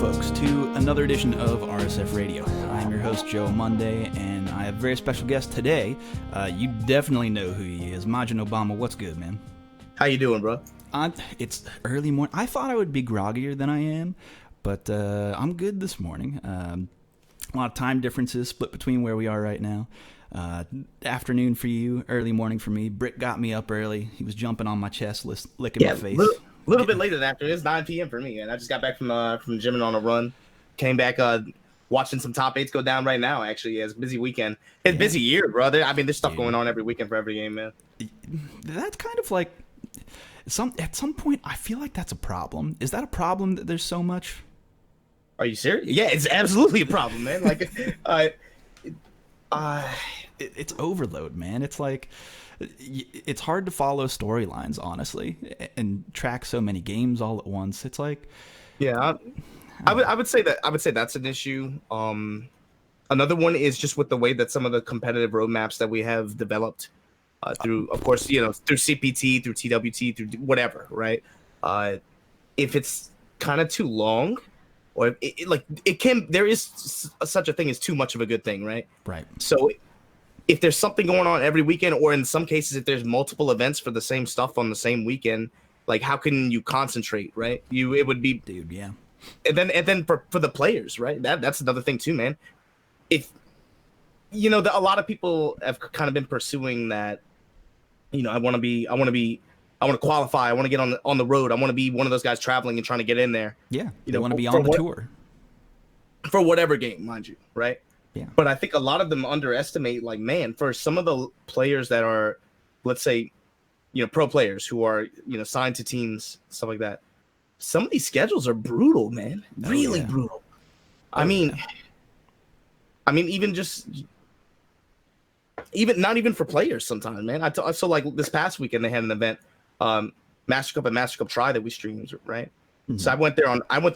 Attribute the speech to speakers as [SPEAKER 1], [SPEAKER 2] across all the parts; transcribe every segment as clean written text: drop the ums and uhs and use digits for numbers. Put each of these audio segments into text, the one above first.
[SPEAKER 1] folks, to another edition of RSF Radio. I'm your host, Joe Monday, and I have a very special guest today. You definitely know who he is. Majin Obama, what's good, man?
[SPEAKER 2] How you doing, bro?
[SPEAKER 1] It's early morning. I thought I would be groggier than I am, but I'm good this morning. A lot of time differences split between where we are right now. Afternoon for you, early morning for me. Brick got me up early. He was jumping on my chest, licking my face.
[SPEAKER 2] A little bit later than after. It's 9 p.m. for me, and I just got back from gym and on a run. Came back watching some top 8s go down right now, actually. It's a busy weekend. It's a busy year, brother. I mean, there's stuff going on every weekend for every game, man.
[SPEAKER 1] That's kind of like... At some point, I feel like that's a problem. Is that a problem that there's so much?
[SPEAKER 2] Are you serious? Yeah, it's absolutely a problem, man. Like,
[SPEAKER 1] it's overload, man. It's like... It's hard to follow storylines, honestly, and track so many games all at once. It's like,
[SPEAKER 2] yeah, I would say that's an issue. Another one is just with the way that some of the competitive roadmaps that we have developed through, of course, through CPT, through TWT, through whatever, right? If it's kind of too long, or there is such a thing as too much of a good thing, right?
[SPEAKER 1] Right.
[SPEAKER 2] So if there's something going on every weekend, or in some cases, if there's multiple events for the same stuff on the same weekend, like how can you concentrate, right? It would be,
[SPEAKER 1] dude, yeah.
[SPEAKER 2] And then for the players, right? That's another thing too, man. If a lot of people have kind of been pursuing that, I want to qualify, I want to get on the road, I want to be one of those guys traveling and trying to get in there.
[SPEAKER 1] Yeah, they want to be on the tour
[SPEAKER 2] for whatever game, mind you, right?
[SPEAKER 1] Yeah.
[SPEAKER 2] But I think a lot of them underestimate, like, man, for some of the players that are, let's say, pro players who are, signed to teams, stuff like that. Some of these schedules are brutal, man. Really brutal. I mean, even not even for players sometimes, man. I saw like this past weekend they had an event, Master Cup and Master Cup Try that we streamed, right? Mm-hmm. So I went there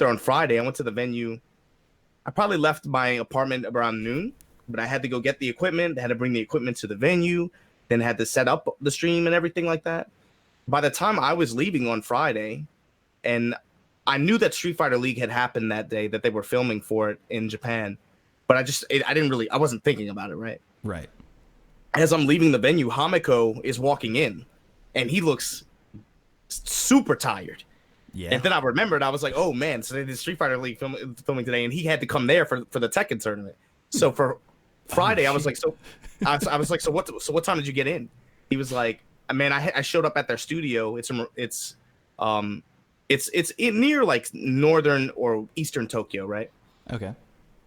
[SPEAKER 2] on Friday. I went to the venue. I probably left my apartment around noon, but I had to go get the equipment. I had to bring the equipment to the venue, then I had to set up the stream and everything like that. By the time I was leaving on Friday, and I knew that Street Fighter League had happened that day, that they were filming for it in Japan, but I wasn't thinking about it, right?
[SPEAKER 1] Right.
[SPEAKER 2] As I'm leaving the venue, Hamiko is walking in, and he looks super tired.
[SPEAKER 1] Yeah.
[SPEAKER 2] And then I remembered, I was like, oh man, so they did Street Fighter League filming today, and he had to come there for the Tekken tournament. So for Friday, I was like, so what time did you get in? He was like, man, I showed up at their studio. It's in near like northern or eastern Tokyo, right?
[SPEAKER 1] Okay.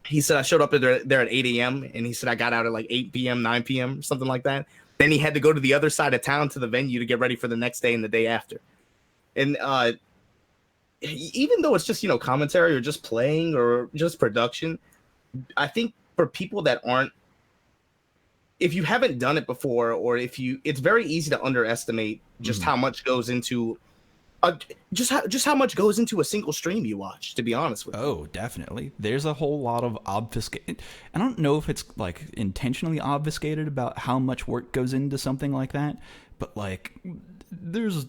[SPEAKER 2] He said I showed up there at 8 a.m. and he said I got out at like 8 p.m., 9 p.m., something like that. Then he had to go to the other side of town to the venue to get ready for the next day and the day after. And even though it's just, commentary or just playing or just production, I think for people that aren't, if you haven't done it before, or it's very easy to underestimate just how much goes into, just how much goes into a single stream you watch, to be honest with you.
[SPEAKER 1] Oh, definitely. There's a whole lot of obfuscated. I don't know if it's like intentionally obfuscated about how much work goes into something like that, but like there's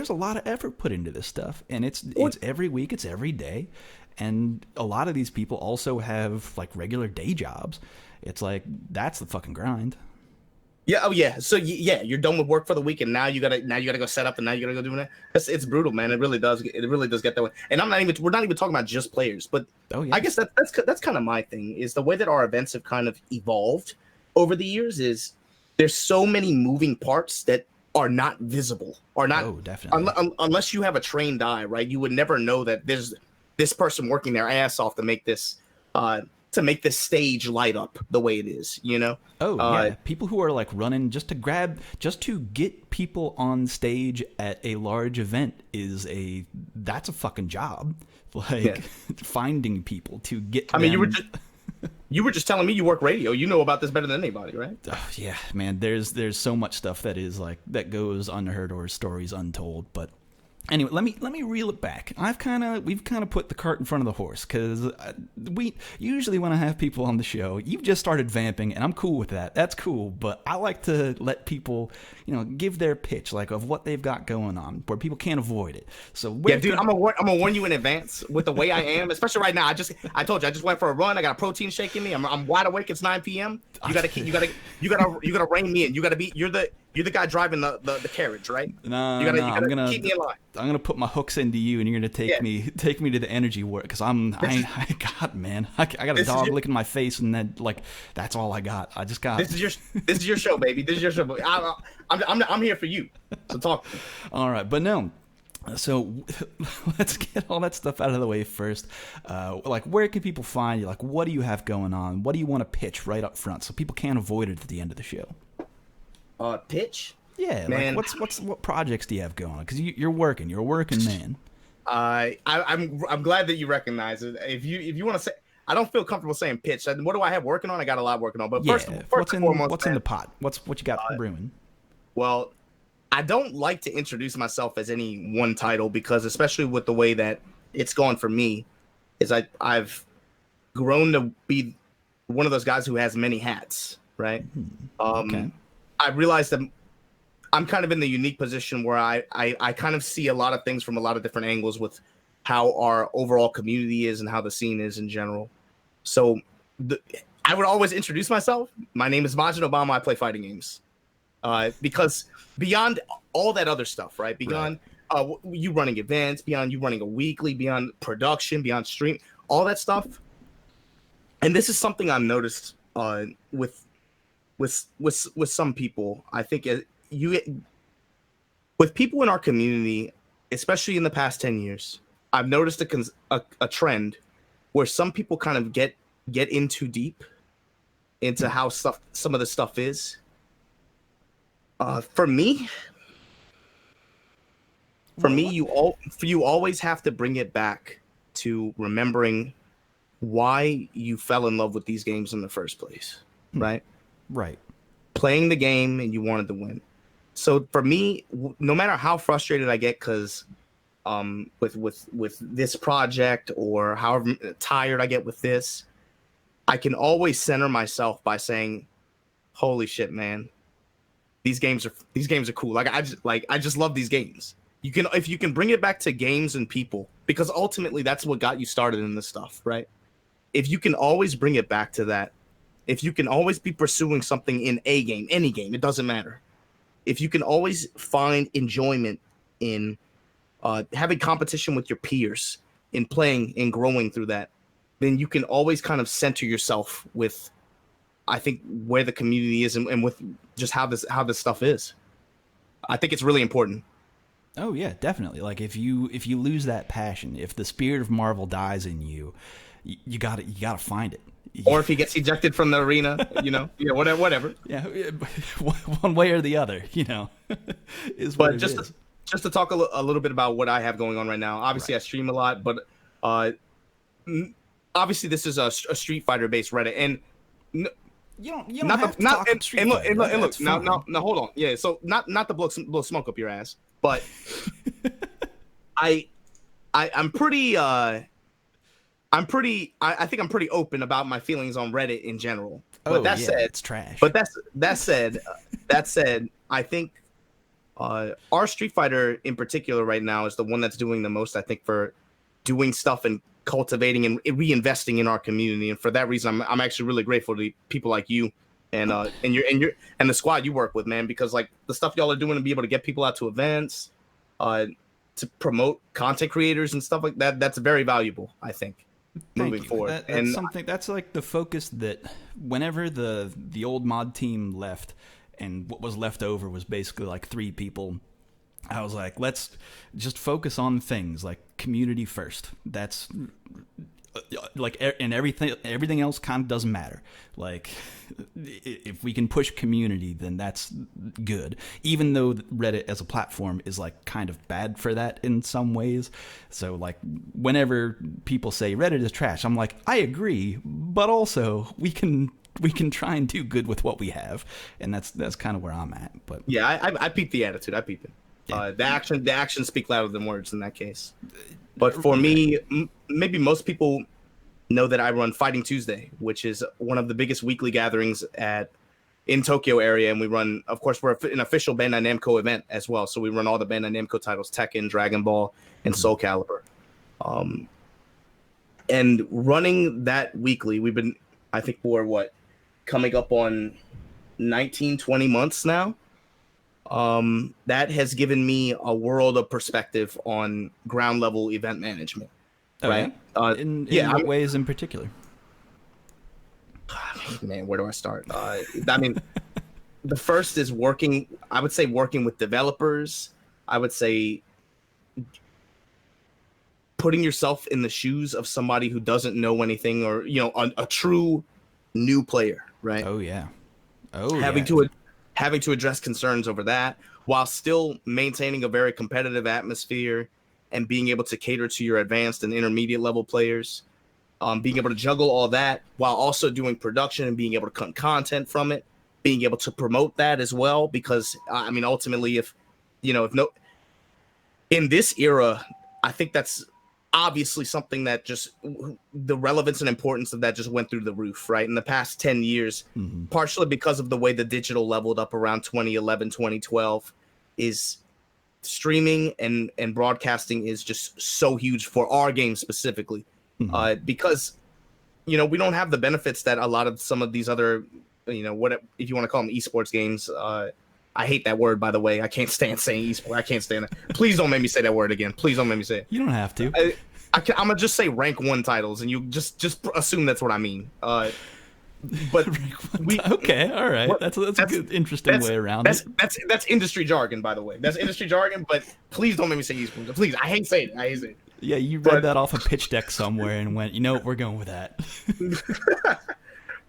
[SPEAKER 1] a lot of effort put into this stuff, and it's every week, it's every day, and a lot of these people also have like regular day jobs. It's like, that's the fucking grind.
[SPEAKER 2] Yeah. Oh yeah. So yeah, you're done with work for the week, and now you gotta go set up, and now you gotta go do that. It's brutal, man. It really does get that way. And we're not even talking about just players, but I guess that's kind of my thing, is the way that our events have kind of evolved over the years. Is there's so many moving parts that are not visible, or not.
[SPEAKER 1] Oh, definitely.
[SPEAKER 2] Unless you have a trained eye, right? You would never know that there's this person working their ass off to make this stage light up the way it is,
[SPEAKER 1] Oh, yeah. People who are like running just to get people on stage at a large event that's a fucking job. Like finding people to get.
[SPEAKER 2] I mean, you were just telling me you work radio. You know about this better than anybody, right?
[SPEAKER 1] Oh, yeah, man. There's so much stuff that is like that goes unheard or stories untold. But Anyway, let me reel it back. We've kind of put the cart in front of the horse, because we usually want to have people on the show. You've just started vamping, and I'm cool with that. That's cool, but I like to let people, give their pitch, like, of what they've got going on, where people can't avoid it. So
[SPEAKER 2] dude, I'm gonna warn you in advance with the way I am, especially right now. I told you I just went for a run. I got a protein shake in me. I'm wide awake. It's 9 p.m. You gotta rein me in. You're the guy driving the carriage, right?
[SPEAKER 1] No,
[SPEAKER 2] you gotta keep me in line.
[SPEAKER 1] I'm gonna put my hooks into you, and you're gonna take me to the energy work, because I got a dog licking my face, and then, like, that's all I got. I just got.
[SPEAKER 2] This is your show, baby. This is your show. I'm here for you. So talk.
[SPEAKER 1] All right, but no. So let's get all that stuff out of the way first. Like, where can people find you? Like, what do you have going on? What do you want to pitch right up front, so people can't avoid it at the end of the show?
[SPEAKER 2] Pitch?
[SPEAKER 1] Yeah, man. Like, what projects do you have going on? Because you're working man.
[SPEAKER 2] I'm glad that you recognize it. If you want to say, I don't feel comfortable saying pitch. What do I have working on? I got a lot working on. But first
[SPEAKER 1] what's in the pot? What you got brewing?
[SPEAKER 2] Well, I don't like to introduce myself as any one title, because especially with the way that it's gone for me, is I've grown to be one of those guys who has many hats, right? Okay. I realized that I'm kind of in the unique position where I kind of see a lot of things from a lot of different angles with how our overall community is and how the scene is in general. So I would always introduce myself. My name is Majin Obama. I play fighting games. Because beyond all that other stuff, right? Beyond you running events, beyond you running a weekly, beyond production, beyond stream, all that stuff. And this is something I've noticed with some people. I think with people in our community, especially in the past 10 years, I've noticed a trend where some people kind of get in too deep into how some of the stuff is. For me, you always have to bring it back to remembering why you fell in love with these games in the first place, right?
[SPEAKER 1] Right.
[SPEAKER 2] Playing the game and you wanted to win. So for me, no matter how frustrated I get, because with this project, or however tired I get with this, I can always center myself by saying, "Holy shit, man! These games are cool. Like I just love these games." If you can bring it back to games and people, because ultimately that's what got you started in this stuff, right? If you can always bring it back to that, if you can always be pursuing something in a game, any game, it doesn't matter. If you can always find enjoyment in having competition with your peers, in playing and growing through that, then you can always kind of center yourself with, I think, where the community is and with just how this stuff is. I think it's really important.
[SPEAKER 1] Oh yeah, definitely. Like, if you lose that passion, if the spirit of Marvel dies in you, you gotta find it.
[SPEAKER 2] Or if he gets ejected from the arena, whatever.
[SPEAKER 1] Yeah, one way or the other, is what
[SPEAKER 2] but just to talk a little bit about what I have going on right now. Obviously, right. I stream a lot, but obviously this is a Street Fighter based Reddit, and
[SPEAKER 1] you don't have to talk Street Fighter.
[SPEAKER 2] And look, now hold on. Yeah, so not to blow smoke up your ass, but I'm pretty. I think I'm pretty open about my feelings on Reddit in general. But
[SPEAKER 1] it's trash.
[SPEAKER 2] But that said, I think our Street Fighter in particular right now is the one that's doing the most, I think, for doing stuff and cultivating and reinvesting in our community. And for that reason, I'm actually really grateful to people like you and the squad you work with, man, because like the stuff y'all are doing to be able to get people out to events, to promote content creators and stuff like that, that's very valuable, I think. Moving forward,
[SPEAKER 1] that's like the focus that whenever the old mod team left, and what was left over was basically like 3 people, I was like, let's just focus on things like community first. That's like, and everything else kind of doesn't matter. Like, if we can push community, then that's good, even though Reddit as a platform is like kind of bad for that in some ways. So like, whenever people say Reddit is trash, I'm like, I agree, but also we can try and do good with what we have, and that's kind of where I'm at. But
[SPEAKER 2] yeah, I peeped the attitude. I peeped it.
[SPEAKER 1] Yeah.
[SPEAKER 2] The actions speak louder than words in that case. But for me, maybe most people know that I run Fighting Tuesday, which is one of the biggest weekly gatherings in Tokyo area, and we run, of course, we're an official Bandai Namco event as well, so we run all the Bandai Namco titles: Tekken, Dragon Ball, and Soul Calibur. And running that weekly, we've been, I think, for coming up on 19, 20 months now. That has given me a world of perspective on ground level event management.
[SPEAKER 1] Oh,
[SPEAKER 2] right?
[SPEAKER 1] Yeah? In what ways in particular?
[SPEAKER 2] Man, where do I start? I mean, the first is working with developers. I would say putting yourself in the shoes of somebody who doesn't know anything, or, a true new player, right?
[SPEAKER 1] Oh, yeah.
[SPEAKER 2] Having to address concerns over that while still maintaining a very competitive atmosphere and being able to cater to your advanced and intermediate level players. Being able to juggle all that while also doing production and being able to cut content from it, being able to promote that as well. Because ultimately, in this era, I think that's obviously something that just the relevance and importance of that just went through the roof, right? In the past 10 years, partially because of the way the digital leveled up around 2011, 2012, is streaming and broadcasting is just so huge for our game specifically. Because, we don't have the benefits that a lot of some of these other, what if you want to call them esports games. I hate that word, by the way. I can't stand saying esport. I can't stand it. Please don't make me say that word again. Please don't make me say it.
[SPEAKER 1] You don't have to.
[SPEAKER 2] I'm gonna just say rank 1 titles, and you just assume that's what I mean. But
[SPEAKER 1] okay, all right. That's a good, interesting way around it.
[SPEAKER 2] That's industry jargon, by the way. That's industry jargon. But please don't make me say esports. Please, I hate saying it.
[SPEAKER 1] Yeah, you read that off a pitch deck somewhere and went, we're going with that.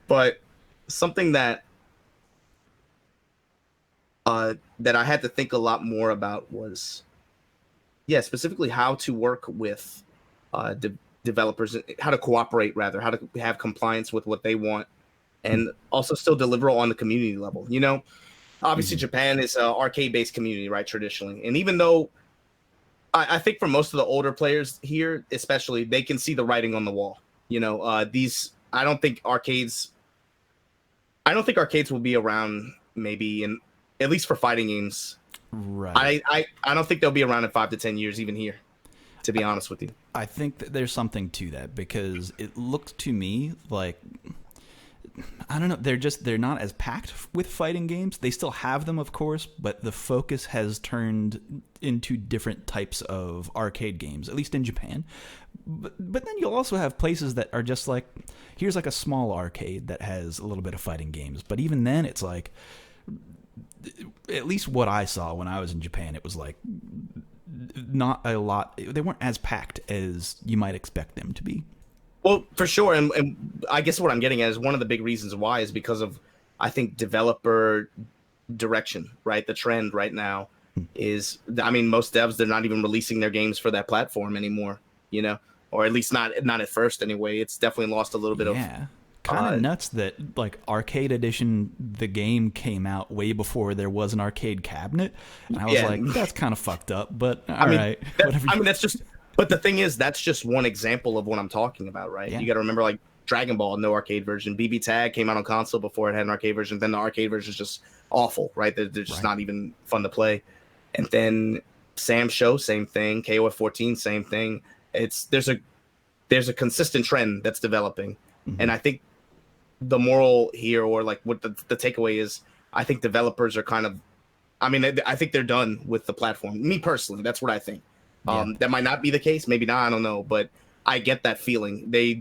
[SPEAKER 2] But something that that I had to think a lot more about was, specifically how to work with developers, how to cooperate, rather, how to have compliance with what they want, and also still deliver on the community level. Obviously Japan is an arcade-based community, right, traditionally. And even though I think for most of the older players here, especially, they can see the writing on the wall. I don't think arcades will be around maybe at least for fighting games.
[SPEAKER 1] Right.
[SPEAKER 2] I don't think they'll be around in 5 to 10 years even here, to be honest with you.
[SPEAKER 1] I think that there's something to that, because it looked to me like, I don't know, they're not as packed with fighting games. They still have them, of course, but the focus has turned into different types of arcade games, at least in Japan. But then you'll also have places that are just like, here's like a small arcade that has a little bit of fighting games. But even then, it's like, at least what I saw when I was in Japan, it was like not a lot. They weren't as packed as you might expect them to be.
[SPEAKER 2] Well, for sure. And I guess what I'm getting at is one of the big reasons why is because of, I think, developer direction, right? The trend right now is, most devs, they're not even releasing their games for that platform anymore, or at least not at first anyway. It's definitely lost a little bit of...
[SPEAKER 1] Kind of nuts that, like, Arcade Edition, the game came out way before there was an arcade cabinet. And I was like, that's kind of fucked up, but all right.
[SPEAKER 2] That's just... But the thing is, that's just one example of what I'm talking about, right? Yeah. You got to remember, like, Dragon Ball, no arcade version. BB Tag came out on console before it had an arcade version. Then the arcade version is just awful, right? They're just not even fun to play. And then Sam Show, same thing. KOF 14, same thing. There's a consistent trend that's developing. And I think the moral here, or like what the takeaway is, I think developers are kind of, I think they're done with the platform. Me personally, that's what I think. That might not be the case, maybe not, I don't know, but I get that feeling. They're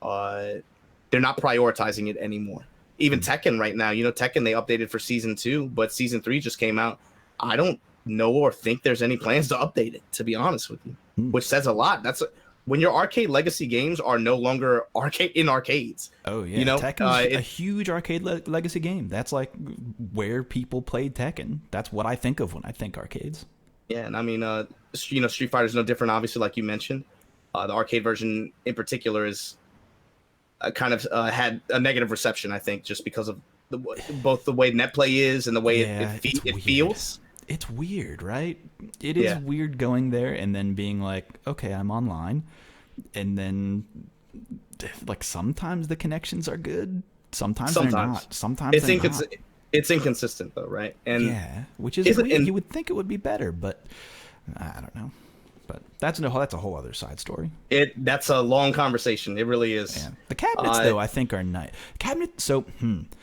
[SPEAKER 2] not prioritizing it anymore. Even Tekken right now, Tekken, they updated for season 2, but season 3 just came out. I don't know or think there's any plans to update it, to be honest with you, which says a lot. When your arcade legacy games are no longer in arcades.
[SPEAKER 1] Oh yeah, Tekken's a huge arcade legacy game. That's like where people played Tekken. That's what I think of when I think arcades.
[SPEAKER 2] Yeah, and Street Fighter is no different, obviously, like you mentioned. The arcade version in particular is kind of had a negative reception, I think, just because of both the way net play is and the way it feels.
[SPEAKER 1] it's weird, right? It is
[SPEAKER 2] Yeah,
[SPEAKER 1] weird going there and then being like, okay, I'm online, and then like sometimes the connections are good, sometimes they're
[SPEAKER 2] sometimes
[SPEAKER 1] not, sometimes
[SPEAKER 2] it's
[SPEAKER 1] they're not.
[SPEAKER 2] it's inconsistent though, right? And
[SPEAKER 1] Yeah, which is
[SPEAKER 2] is it
[SPEAKER 1] weird.
[SPEAKER 2] and
[SPEAKER 1] You would think it would be better, but I don't know. But that's a whole other side story.
[SPEAKER 2] that's a long conversation. It really is.
[SPEAKER 1] Yeah, the cabinets
[SPEAKER 2] Uh,
[SPEAKER 1] though I think are nice. Cabinet, so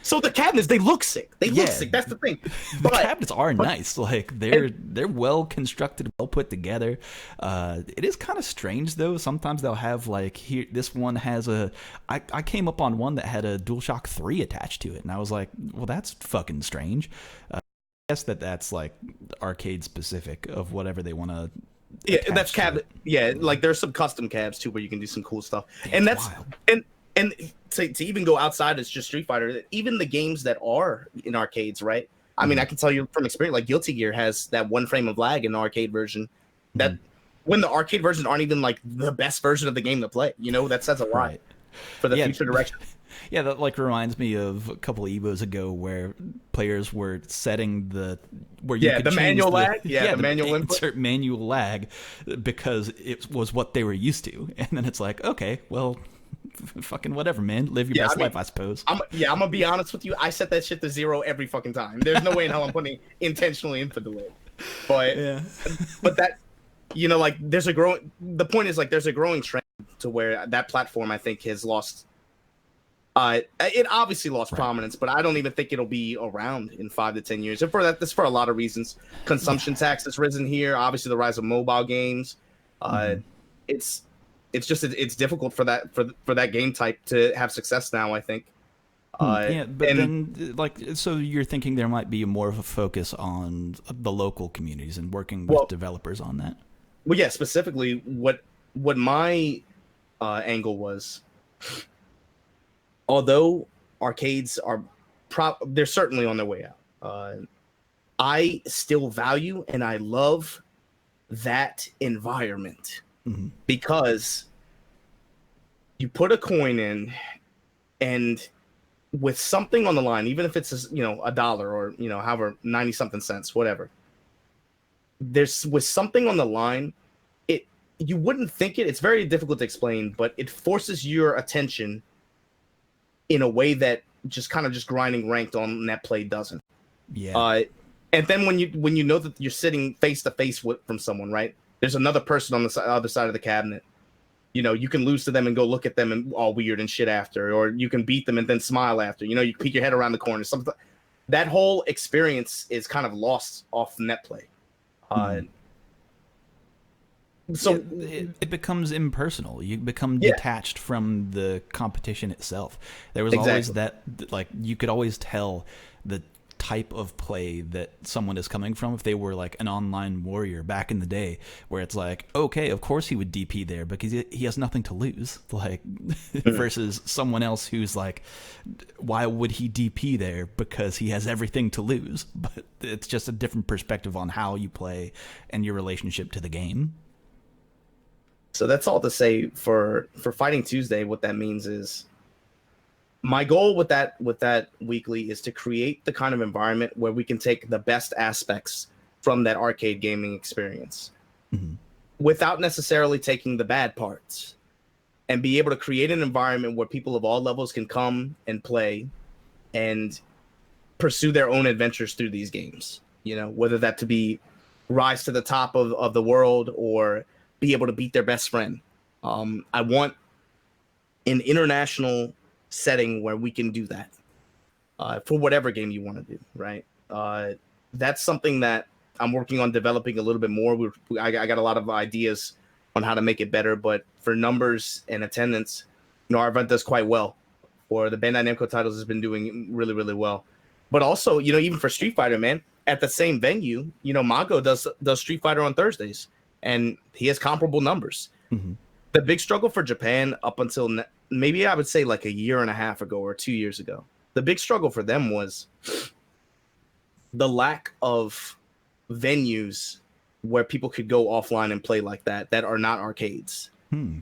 [SPEAKER 2] so the cabinets, they look sick. They look
[SPEAKER 1] yeah,
[SPEAKER 2] sick. That's the thing.
[SPEAKER 1] the
[SPEAKER 2] But
[SPEAKER 1] cabinets are nice. Like they're well constructed, well put together. It is kind of strange though. Sometimes they'll have like here. This one has a. I came up on one that had a DualShock 3 attached to it, and I was like, well, that's fucking strange. I guess that's like arcade specific of whatever they want to.
[SPEAKER 2] yeah, that's cab. Yeah, like there's some custom cabs too where you can do some cool stuff. And that's
[SPEAKER 1] wild.
[SPEAKER 2] and to even go outside, it's just Street Fighter. Even the games that are in arcades, right? I mean, I can tell you from experience, like Guilty Gear has that one frame of lag in the arcade version. That when the arcade versions aren't even like the best version of the game to play, that says a lot
[SPEAKER 1] Right.
[SPEAKER 2] for the future direction.
[SPEAKER 1] Yeah, that like reminds me of a couple of Evos ago where players were setting where you could
[SPEAKER 2] the
[SPEAKER 1] change
[SPEAKER 2] manual lag. Yeah, the manual input.
[SPEAKER 1] insert manual lag because it was what they were used to, and then it's like, okay, well, fucking whatever, man, live your best life, I suppose.
[SPEAKER 2] I'm gonna be honest with you. I set that shit to 0 every fucking time. There's no way in hell I'm putting intentionally input delay. But
[SPEAKER 1] Yeah.
[SPEAKER 2] but that like there's a growing. The point is like there's a growing trend to where that platform I think has lost. It obviously lost prominence, but I don't even think it'll be around in 5 to 10 years. And that's for a lot of reasons. Consumption tax has risen here. Obviously, the rise of mobile games. It's just it's difficult for that game type to have success now, I think.
[SPEAKER 1] Yeah, but then like so you're thinking there might be more of a focus on the local communities and working with developers on that.
[SPEAKER 2] Well, yeah, specifically what my angle was. Although arcades are they're certainly on their way out. I still value and I love that environment because you put a coin in and with something on the line, even if it's a dollar or however 90 something cents, whatever. There's with something on the line, you wouldn't think it. It's very difficult to explain, but it forces your attention in a way that just grinding ranked on net play doesn't.
[SPEAKER 1] Yeah.
[SPEAKER 2] And then when you know that you're sitting face to face from someone, right? There's another person on the other side of the cabinet. You can lose to them and go look at them and all weird and shit after, or you can beat them and then smile after. You peek your head around the corner. Something that whole experience is kind of lost off net play. So
[SPEAKER 1] it becomes impersonal. You become detached from the competition itself. There was always that, like, you could always tell the type of play that someone is coming from if they were like an online warrior back in the day, where it's like, okay, of course he would DP there because he has nothing to lose, like versus someone else who's like, why would he DP there because he has everything to lose? But it's just a different perspective on how you play and your relationship to the game.
[SPEAKER 2] So that's all to say for Fighting Tuesday. What that means is my goal with that weekly is to create the kind of environment where we can take the best aspects from that arcade gaming experience without necessarily taking the bad parts, and be able to create an environment where people of all levels can come and play and pursue their own adventures through these games. Whether that to be rise to the top of the world or be able to beat their best friend. I want an international setting where we can do that for whatever game you want to do, right? That's something that I'm working on developing a little bit more. I got a lot of ideas on how to make it better, but for numbers and attendance, our event does quite well. For the Bandai Namco titles, has been doing really, really well. But also, even for Street Fighter, man, at the same venue, Mago does Street Fighter on Thursdays, and he has comparable numbers. The big struggle for Japan up until maybe I would say like a year and a half ago or 2 years ago, the big struggle for them was the lack of venues where people could go offline and play like that are not arcades. Okay.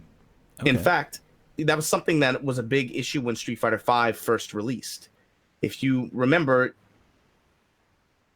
[SPEAKER 2] In fact, that was something that was a big issue when Street Fighter V first released. If you remember,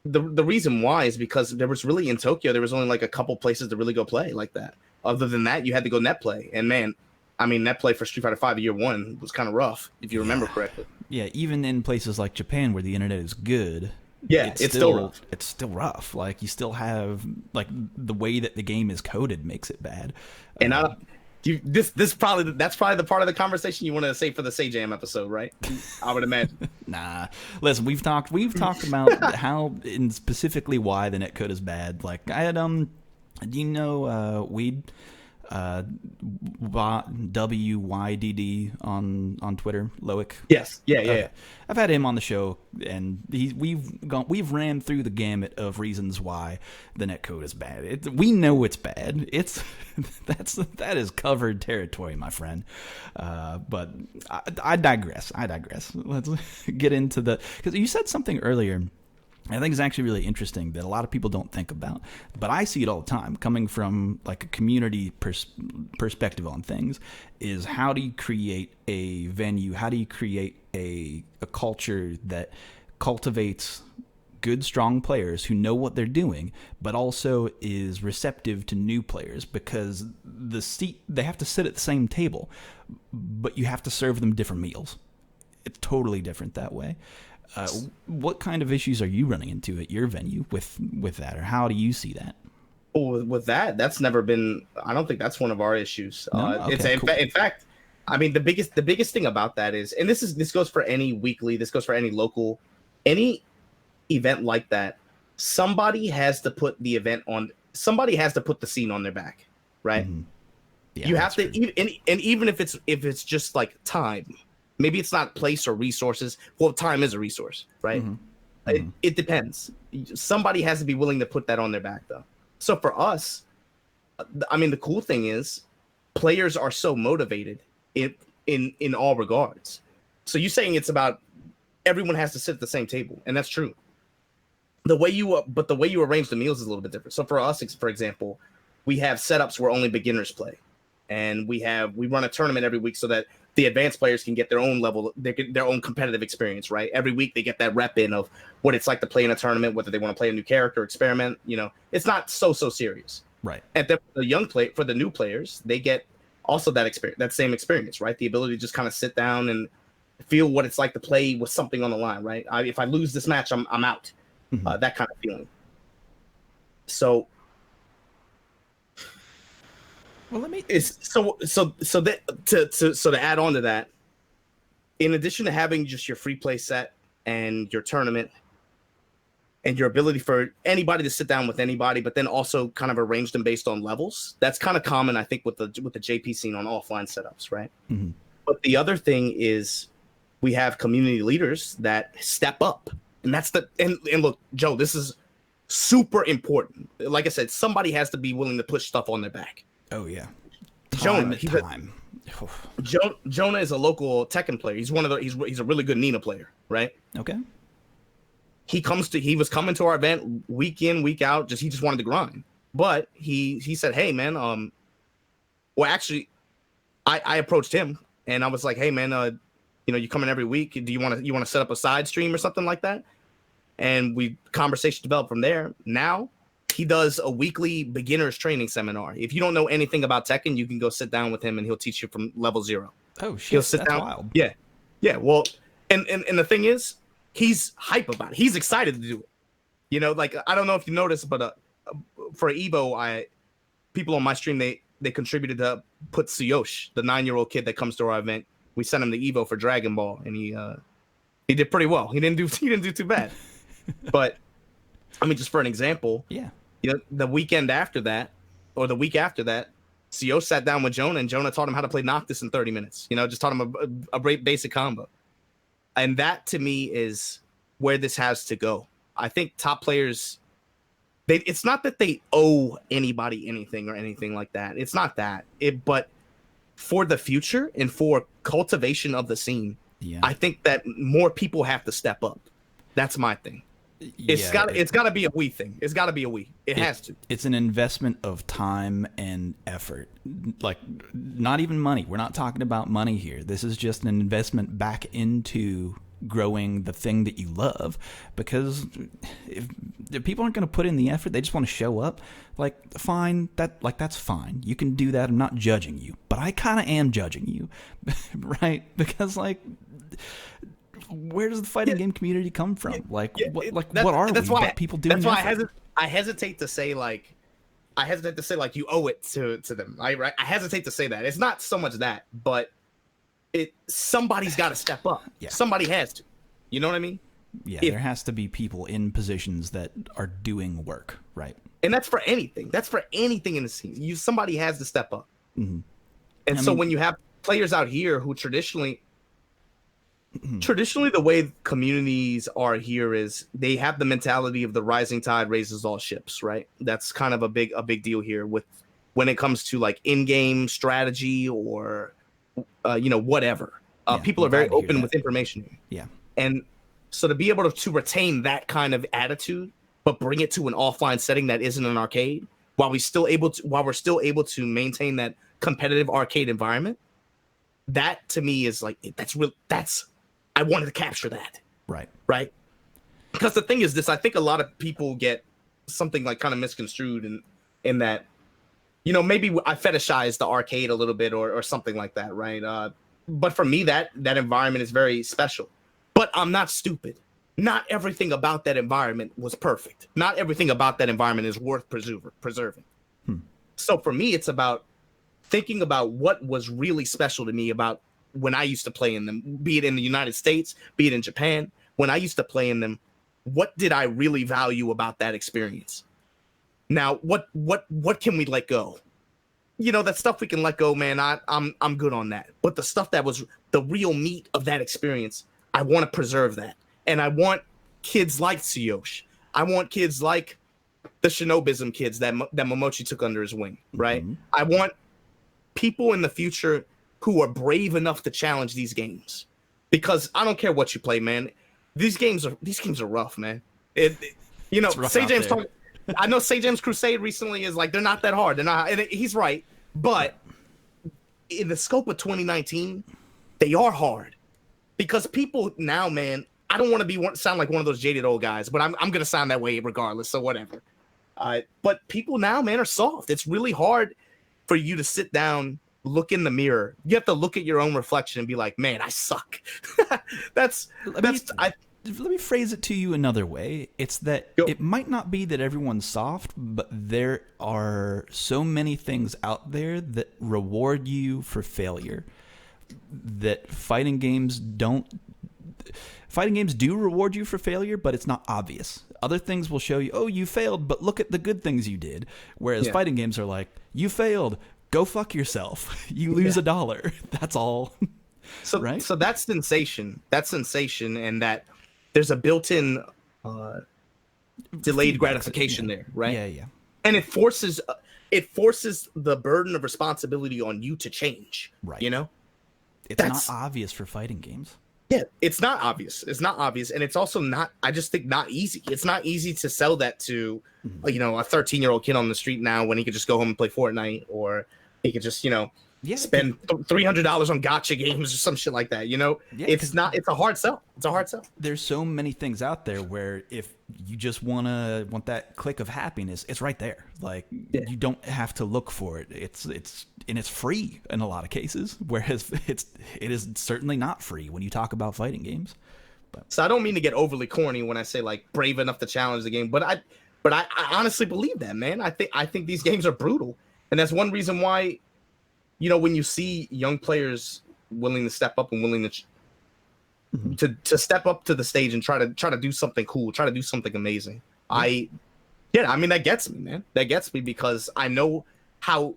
[SPEAKER 2] the reason why is because there was really in Tokyo, there was only like a couple places to really go play like that. Other than that, you had to go net play. And man, I mean, net play for Street Fighter V year one was kind of rough, if you remember correctly.
[SPEAKER 1] Yeah, even in places like Japan where the internet is good,
[SPEAKER 2] yeah, it's still rough.
[SPEAKER 1] It's still rough. Like, you still have, like, the way that the game is coded makes it bad.
[SPEAKER 2] And that's probably the part of the conversation you want to say for the Say-Jam episode, right? I would imagine.
[SPEAKER 1] Nah, listen, we've talked about how, and specifically why the netcode is bad. Like, I had do you know Weed? WYDD on Twitter, Loic.
[SPEAKER 2] Yes, yeah.
[SPEAKER 1] I've had him on the show, and we've ran through the gamut of reasons why the netcode is bad. We know it's bad. That is covered territory, my friend. But I digress. Let's get into because you said something earlier I think it's actually really interesting that a lot of people don't think about, but I see it all the time coming from like a community perspective on things, is how do you create a venue? How do you create a culture that cultivates good, strong players who know what they're doing, but also is receptive to new players, because they have to sit at the same table, but you have to serve them different meals. It's totally different that way. What kind of issues are you running into at your venue with that, or how do you see that?
[SPEAKER 2] Well, with that, that's never been. I don't think that's one of our issues.
[SPEAKER 1] No? Okay, cool.
[SPEAKER 2] In fact, I mean the biggest thing about that is, and this goes for any weekly, this goes for any local, any event like that. Somebody has to put the event on. Somebody has to put the scene on their back, right? Mm-hmm. Yeah, you have to, and even if it's just like time. Maybe it's not place or resources. Well, time is a resource, right? Mm-hmm. It depends. Somebody has to be willing to put that on their back, though. So for us, I mean, the cool thing is players are so motivated in all regards. So you're saying it's about everyone has to sit at the same table, and that's true. The way you arrange the meals is a little bit different. So for us, for example, we have setups where only beginners play, and we run a tournament every week so that the advanced players can get their own level, they get their own competitive experience, right? Every week they get that rep in of what it's like to play in a tournament, whether they want to play a new character, experiment. You know, it's not so serious,
[SPEAKER 1] right?
[SPEAKER 2] And then for the new players, they get also that experience, that same experience, right? The ability to just kind of sit down and feel what it's like to play with something on the line, right? If I lose this match, I'm out. Mm-hmm. That kind of feeling. So.
[SPEAKER 1] Well, let me.
[SPEAKER 2] To add on to that, in addition to having just your free play set and your tournament and your ability for anybody to sit down with anybody, but then also kind of arrange them based on levels, that's kind of common, I think, with the JP scene on offline setups, right? Mm-hmm. But the other thing is we have community leaders that step up, and that's and look, Joe, this is super important. Like I said, somebody has to be willing to push stuff on their back.
[SPEAKER 1] Oh yeah,
[SPEAKER 2] Jonah is a local Tekken player. He's he's a really good Nina player, right?
[SPEAKER 1] Okay.
[SPEAKER 2] He was coming to our event week in, week out. He just wanted to grind. But he said, "Hey man, well actually, I approached him and I was like, hey man, you come in every week. Do you want to set up a side stream or something like that?" And conversation developed from there. Now he does a weekly beginners training seminar. If you don't know anything about Tekken, you can go sit down with him and he'll teach you from level 0.
[SPEAKER 1] Oh shit,
[SPEAKER 2] he'll sit down.
[SPEAKER 1] Wild.
[SPEAKER 2] Yeah. Well, and the thing is, he's hype about it. He's excited to do it. Like I don't know if you noticed, but for Evo, people on my stream they contributed to put Tsuyoshi, the 9-year-old kid that comes to our event. We sent him to Evo for Dragon Ball, and he did pretty well. He didn't do too bad. But I mean, just for an example,
[SPEAKER 1] yeah.
[SPEAKER 2] The weekend after that, or the week after that, CO sat down with Jonah, and Jonah taught him how to play Noctis in 30 minutes. Just taught him a great basic combo. And that, to me, is where this has to go. I think top players, it's not that they owe anybody anything or anything like that. It's not that. But for the future and for cultivation of the scene, yeah. I think that more people have to step up. That's my thing. It's got to be a we thing. It's got to be a we. It has to.
[SPEAKER 1] It's an investment of time and effort. Like, not even money. We're not talking about money here. This is just an investment back into growing the thing that you love. Because if people aren't going to put in the effort, they just want to show up, like, fine, that's fine. You can do that. I'm not judging you, but I kind of am judging you, right? Because, like, where does the fighting game community come from? What are we? What people doing?
[SPEAKER 2] That's why I hesitate to say like you owe it to them. I hesitate to say that. It's not so much that, but somebody's got to step up. Yeah. Somebody has to. You know what I mean?
[SPEAKER 1] Yeah, there has to be people in positions that are doing work, right?
[SPEAKER 2] And that's for anything. That's for anything in the scene. Somebody has to step up.
[SPEAKER 1] Mm-hmm.
[SPEAKER 2] And when you have players out here who traditionally the way communities are here is they have the mentality of the rising tide raises all ships, right? That's kind of a big deal here with when it comes to like in-game strategy or whatever. People are very open with information.
[SPEAKER 1] Yeah.
[SPEAKER 2] And so to be able to retain that kind of attitude but bring it to an offline setting that isn't an arcade while we're still able to maintain that competitive arcade environment, that to me is like I wanted to capture that. Right. Because the thing is this, I think a lot of people get something like kind of misconstrued in that, maybe I fetishize the arcade a little bit or something like that, right? But for me, that environment is very special. But I'm not stupid. Not everything about that environment was perfect. Not everything about that environment is worth preserving. So for me, it's about thinking about what was really special to me about when I used to play in them, be it in the United States, be it in Japan. When I used to play in them, what did I really value about that experience? Now, what can we let go? That stuff we can let go, man. I'm good on that. But the stuff that was the real meat of that experience, I want to preserve that. And I want kids like Tsuyoshi. I want kids like the Shinobism kids that Momochi took under his wing, right? Mm-hmm. I want people in the future who are brave enough to challenge these games, because I don't care what you play, man. These games are rough, man. Say James talking. I know Say James Crusade recently is like they're not that hard. They're not, and he's right. But in the scope of 2019, they are hard because people now, man. I don't want to sound like one of those jaded old guys, but I'm gonna sound that way regardless. So whatever. But people now, man, are soft. It's really hard for you to sit down, look in the mirror. You have to look at your own reflection and be like, man, I suck.
[SPEAKER 1] Let me phrase it to you another way. It's that it might not be that everyone's soft, but there are so many things out there that reward you for failure that fighting games do reward you for failure, but it's not obvious. Other things will show you, oh, you failed, but look at the good things you did. Whereas fighting games are like, you failed, go fuck yourself. You lose $1. That's all.
[SPEAKER 2] So,
[SPEAKER 1] right?
[SPEAKER 2] So that's sensation, and that there's a built-in delayed gratification there, right?
[SPEAKER 1] Yeah.
[SPEAKER 2] And it forces the burden of responsibility on you to change, right?
[SPEAKER 1] It's not obvious for fighting games.
[SPEAKER 2] Yeah, it's not obvious. It's not obvious. And it's also not, I just think, not easy. It's not easy to sell that to, a 13-year-old kid on the street now when he could just go home and play Fortnite, or he could just, spend $300 on gacha games or some shit like that. It's a hard sell. It's a hard sell. There's
[SPEAKER 1] so many things out there where if you just want that click of happiness, it's right there. Like you don't have to look for it. It's free in a lot of cases, whereas it is certainly not free when you talk about fighting games.
[SPEAKER 2] So I don't mean to get overly corny when I say like brave enough to challenge the game, but I honestly believe that, man. I think these games are brutal, and that's one reason why, when you see young players willing to step up and willing to step up to the stage and try to do something cool, try to do something amazing. That gets me, man. That gets me because I know how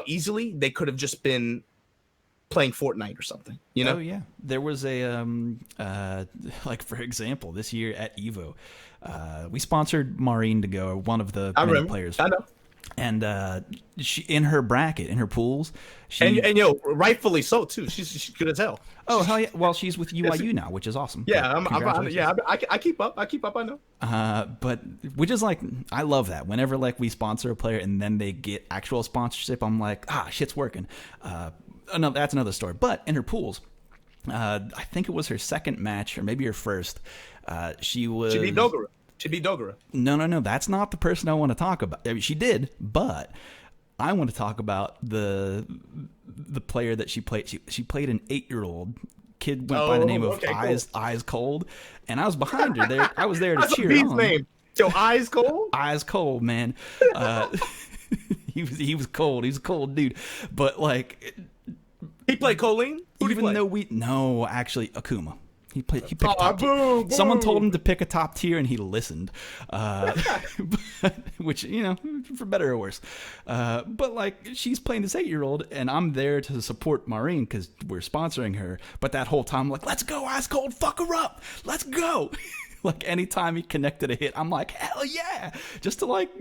[SPEAKER 2] easily they could have just been playing Fortnite or something,
[SPEAKER 1] Oh yeah, there was a like for example, this year at Evo, we sponsored Maureen to go, one of the players.
[SPEAKER 2] I know.
[SPEAKER 1] And she, in her bracket, in her pools,
[SPEAKER 2] rightfully so too. She's good as hell.
[SPEAKER 1] Oh hell yeah! Well, she's with UIU now, which is awesome.
[SPEAKER 2] Yeah, I keep up. I know.
[SPEAKER 1] But which is like, I love that. Whenever like we sponsor a player and then they get actual sponsorship, I'm like, shit's working. That's another story. But in her pools, I think it was her second match, or maybe her first. She
[SPEAKER 2] beat Dogura.
[SPEAKER 1] No. That's not the person I want to talk about. I mean, she did, but I want to talk about the player that she played. She played an 8-year-old kid went by the name of Eyes Cold, and I was behind her there. I was there to cheer on.
[SPEAKER 2] Name. So Eyes Cold.
[SPEAKER 1] Eyes Cold, man. He was cold. He's a cold dude, but like
[SPEAKER 2] he played Colleen.
[SPEAKER 1] Even though no, actually Akuma. He picked top tier.
[SPEAKER 2] Boom.
[SPEAKER 1] Someone told him to pick a top tier, and he listened. Which, for better or worse. But like, she's playing this 8-year-old, and I'm there to support Maureen because we're sponsoring her. But that whole time, I'm like, let's go, Ice Cold, fuck her up, let's go. Like, anytime he connected a hit, I'm like, hell yeah, just to like,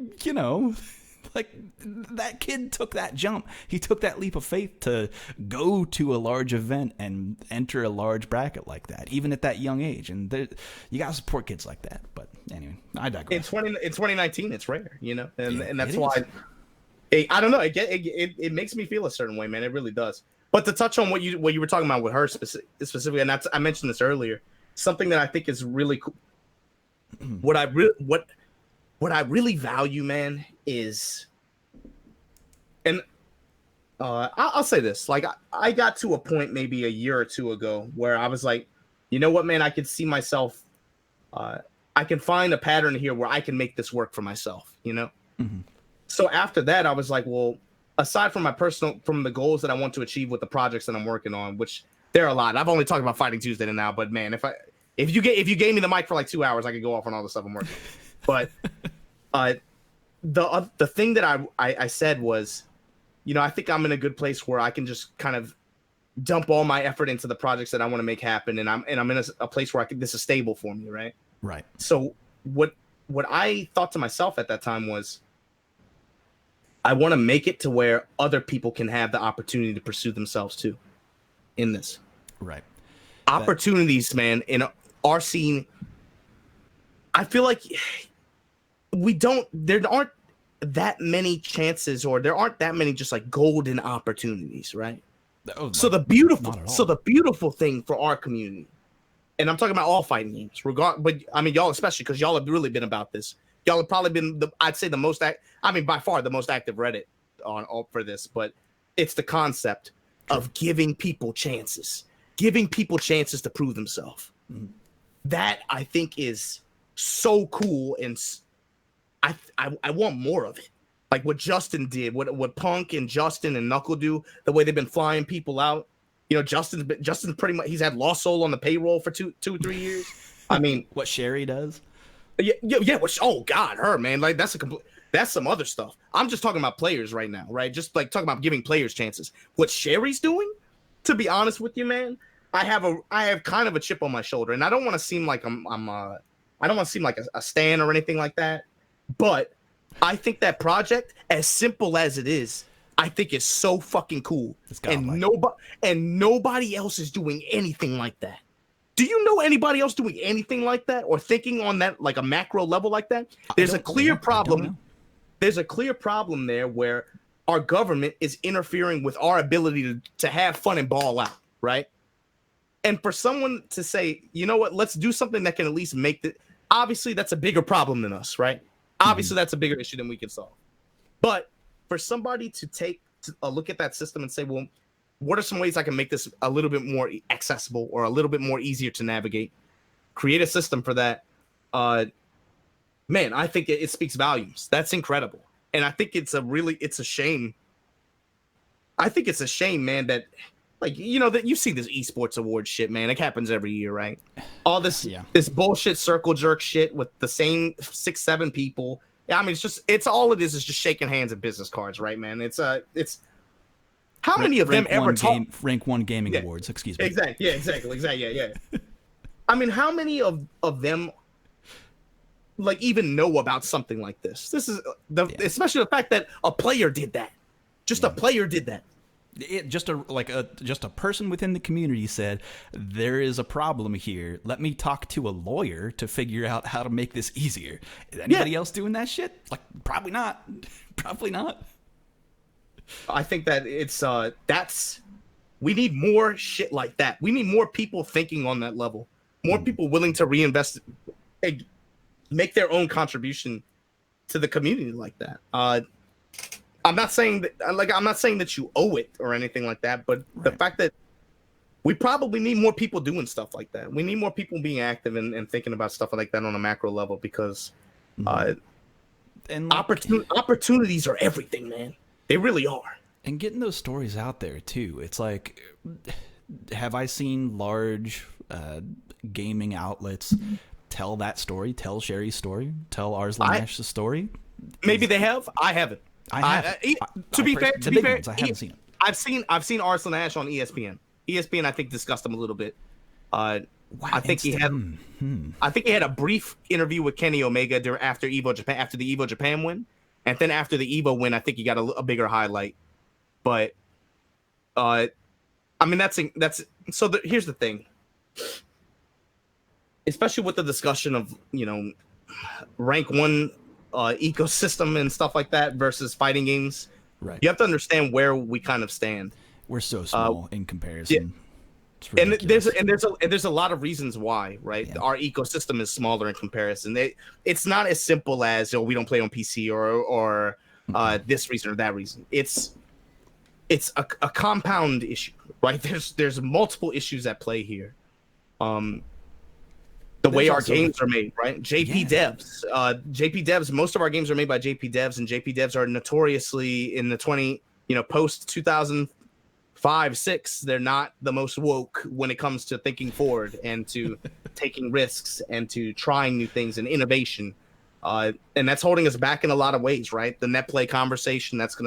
[SPEAKER 1] like, that kid took that jump. He took that leap of faith to go to a large event and enter a large bracket like that, even at that young age. And you got to support kids like that. But anyway, I digress.
[SPEAKER 2] In 2019, it's rare, and that's why. I don't know. It makes me feel a certain way, man. It really does. But to touch on what you were talking about with her specifically, and I mentioned this earlier, something that I think is really cool. What I really value, man, is, and I'll say this, like I got to a point maybe a year or two ago where I was like, you know what, man, I could see myself, I can find a pattern here where I can make this work for myself,
[SPEAKER 1] Mm-hmm.
[SPEAKER 2] So after that, I was like, well, aside from from the goals that I want to achieve with the projects that I'm working on, which there are a lot. I've only talked about Fighting Tuesday now, but man, if you gave me the mic for like 2 hours, I could go off on all the stuff I'm working on. But the thing that I said was, I think I'm in a good place where I can just kind of dump all my effort into the projects that I want to make happen, and I'm in a place where this is stable for me, right?
[SPEAKER 1] Right.
[SPEAKER 2] So what I thought to myself at that time was, I want to make it to where other people can have the opportunity to pursue themselves too, in this.
[SPEAKER 1] Right.
[SPEAKER 2] Opportunities, man, in our scene. I feel like there aren't that many chances, or there aren't that many just like golden opportunities, right? So the beautiful thing for our community, and I'm talking about all fighting games, but I mean y'all especially, because y'all have really been about this. Y'all have probably been by far the most active Reddit for this, but it's the concept of giving people chances to prove themselves.
[SPEAKER 1] Mm-hmm.
[SPEAKER 2] That I think is so cool, and I want more of it. Like what Justin did, what Punk and Justin and Knuckle do, the way they've been flying people out. Justin's pretty much, he's had Lost Soul on the payroll for 2 or 3 years. I mean,
[SPEAKER 1] what Sherry does.
[SPEAKER 2] Yeah. Oh God, her, man. Like that's some other stuff. I'm just talking about players right now, right? Just like talking about giving players chances. What Sherry's doing, to be honest with you, man, I have kind of a chip on my shoulder, and I don't want to seem like I don't want to seem like a stan or anything like that. But I think that project, as simple as it is, I think is so fucking cool. And nobody else is doing anything like that. Do you know anybody else doing anything like that, or thinking on that like a macro level like that? There's a clear problem. There's a clear problem there where our government is interfering with our ability to have fun and ball out, right? And for someone to say, you know what, let's do something that can at least make the, obviously that's a bigger problem than us, right? Obviously that's a bigger issue than we can solve. But for somebody to take a look at that system and say, well, what are some ways I can make this a little bit more accessible or a little bit more easier to navigate? Create a system for that. Man, I think it speaks volumes. That's incredible. And I think it's a shame. I think it's a shame, man, that like, that you see this esports award shit, man. It happens every year, right? All this bullshit circle jerk shit with the same 6-7 people. Yeah, I mean, it's all it is just shaking hands at business cards, right, man? It's how many of them ever talk?
[SPEAKER 1] Rank 1 gaming awards, excuse me.
[SPEAKER 2] Exactly. Yeah. I mean, how many of them like even know about something like this? This is especially the fact that a player did that. A player did that.
[SPEAKER 1] Just a person within the community said, there is a problem here. Let me talk to a lawyer to figure out how to make this easier. Is anybody else doing that shit? Like, probably not. Probably not.
[SPEAKER 2] I think that it's We need more shit like that. We need more people thinking on that level. More people willing to reinvest, make their own contribution to the community like that. I'm not saying that you owe it or anything like that, but the fact that we probably need more people doing stuff like that. We need more people being active and thinking about stuff like that on a macro level, because and opportunities are everything, man. They really are.
[SPEAKER 1] And getting those stories out there too. It's like, have I seen large gaming outlets tell that story, tell Sherry's story, tell Ars Lanash's story?
[SPEAKER 2] Maybe they have. I haven't. To be fair,
[SPEAKER 1] I haven't seen it.
[SPEAKER 2] I've seen Ars Lanash on ESPN. ESPN, I think, discussed him a little bit. I think he had a brief interview with Kenny Omega after the Evo Japan win, and then after the Evo win, I think he got a bigger highlight. But I mean, here's the thing. Especially with the discussion of, rank 1 ecosystem and stuff like that versus fighting games,
[SPEAKER 1] right?
[SPEAKER 2] You have to understand where we kind of stand.
[SPEAKER 1] We're so small in comparison.
[SPEAKER 2] Yeah. And there's a lot of reasons why, right? Yeah. Our ecosystem is smaller in comparison. It's not as simple as, we don't play on PC or this reason or that reason. It's a compound issue, right? There's multiple issues at play here. The way our games are made, right? JP Devs, most of our games are made by JP Devs, and JP Devs are notoriously in the post 2005-6, they're not the most woke when it comes to thinking forward and to taking risks and to trying new things and innovation. And that's holding us back in a lot of ways, right? The net play conversation, that's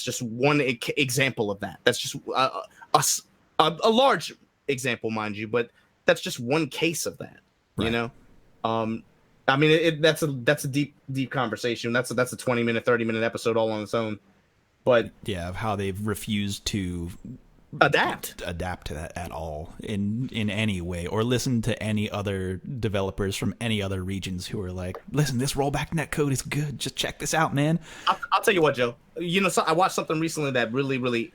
[SPEAKER 2] just one example of that. That's just a large example, mind you, but that's just one case of that. Right. I mean, that's a deep conversation. That's a 20-minute, 30-minute episode all on its own. But
[SPEAKER 1] yeah, of how they've refused to
[SPEAKER 2] adapt
[SPEAKER 1] to that at all in any way, or listen to any other developers from any other regions who are like, listen, this rollback netcode is good. Just check this out, man.
[SPEAKER 2] I'll tell you what, Joe. I watched something recently that really, really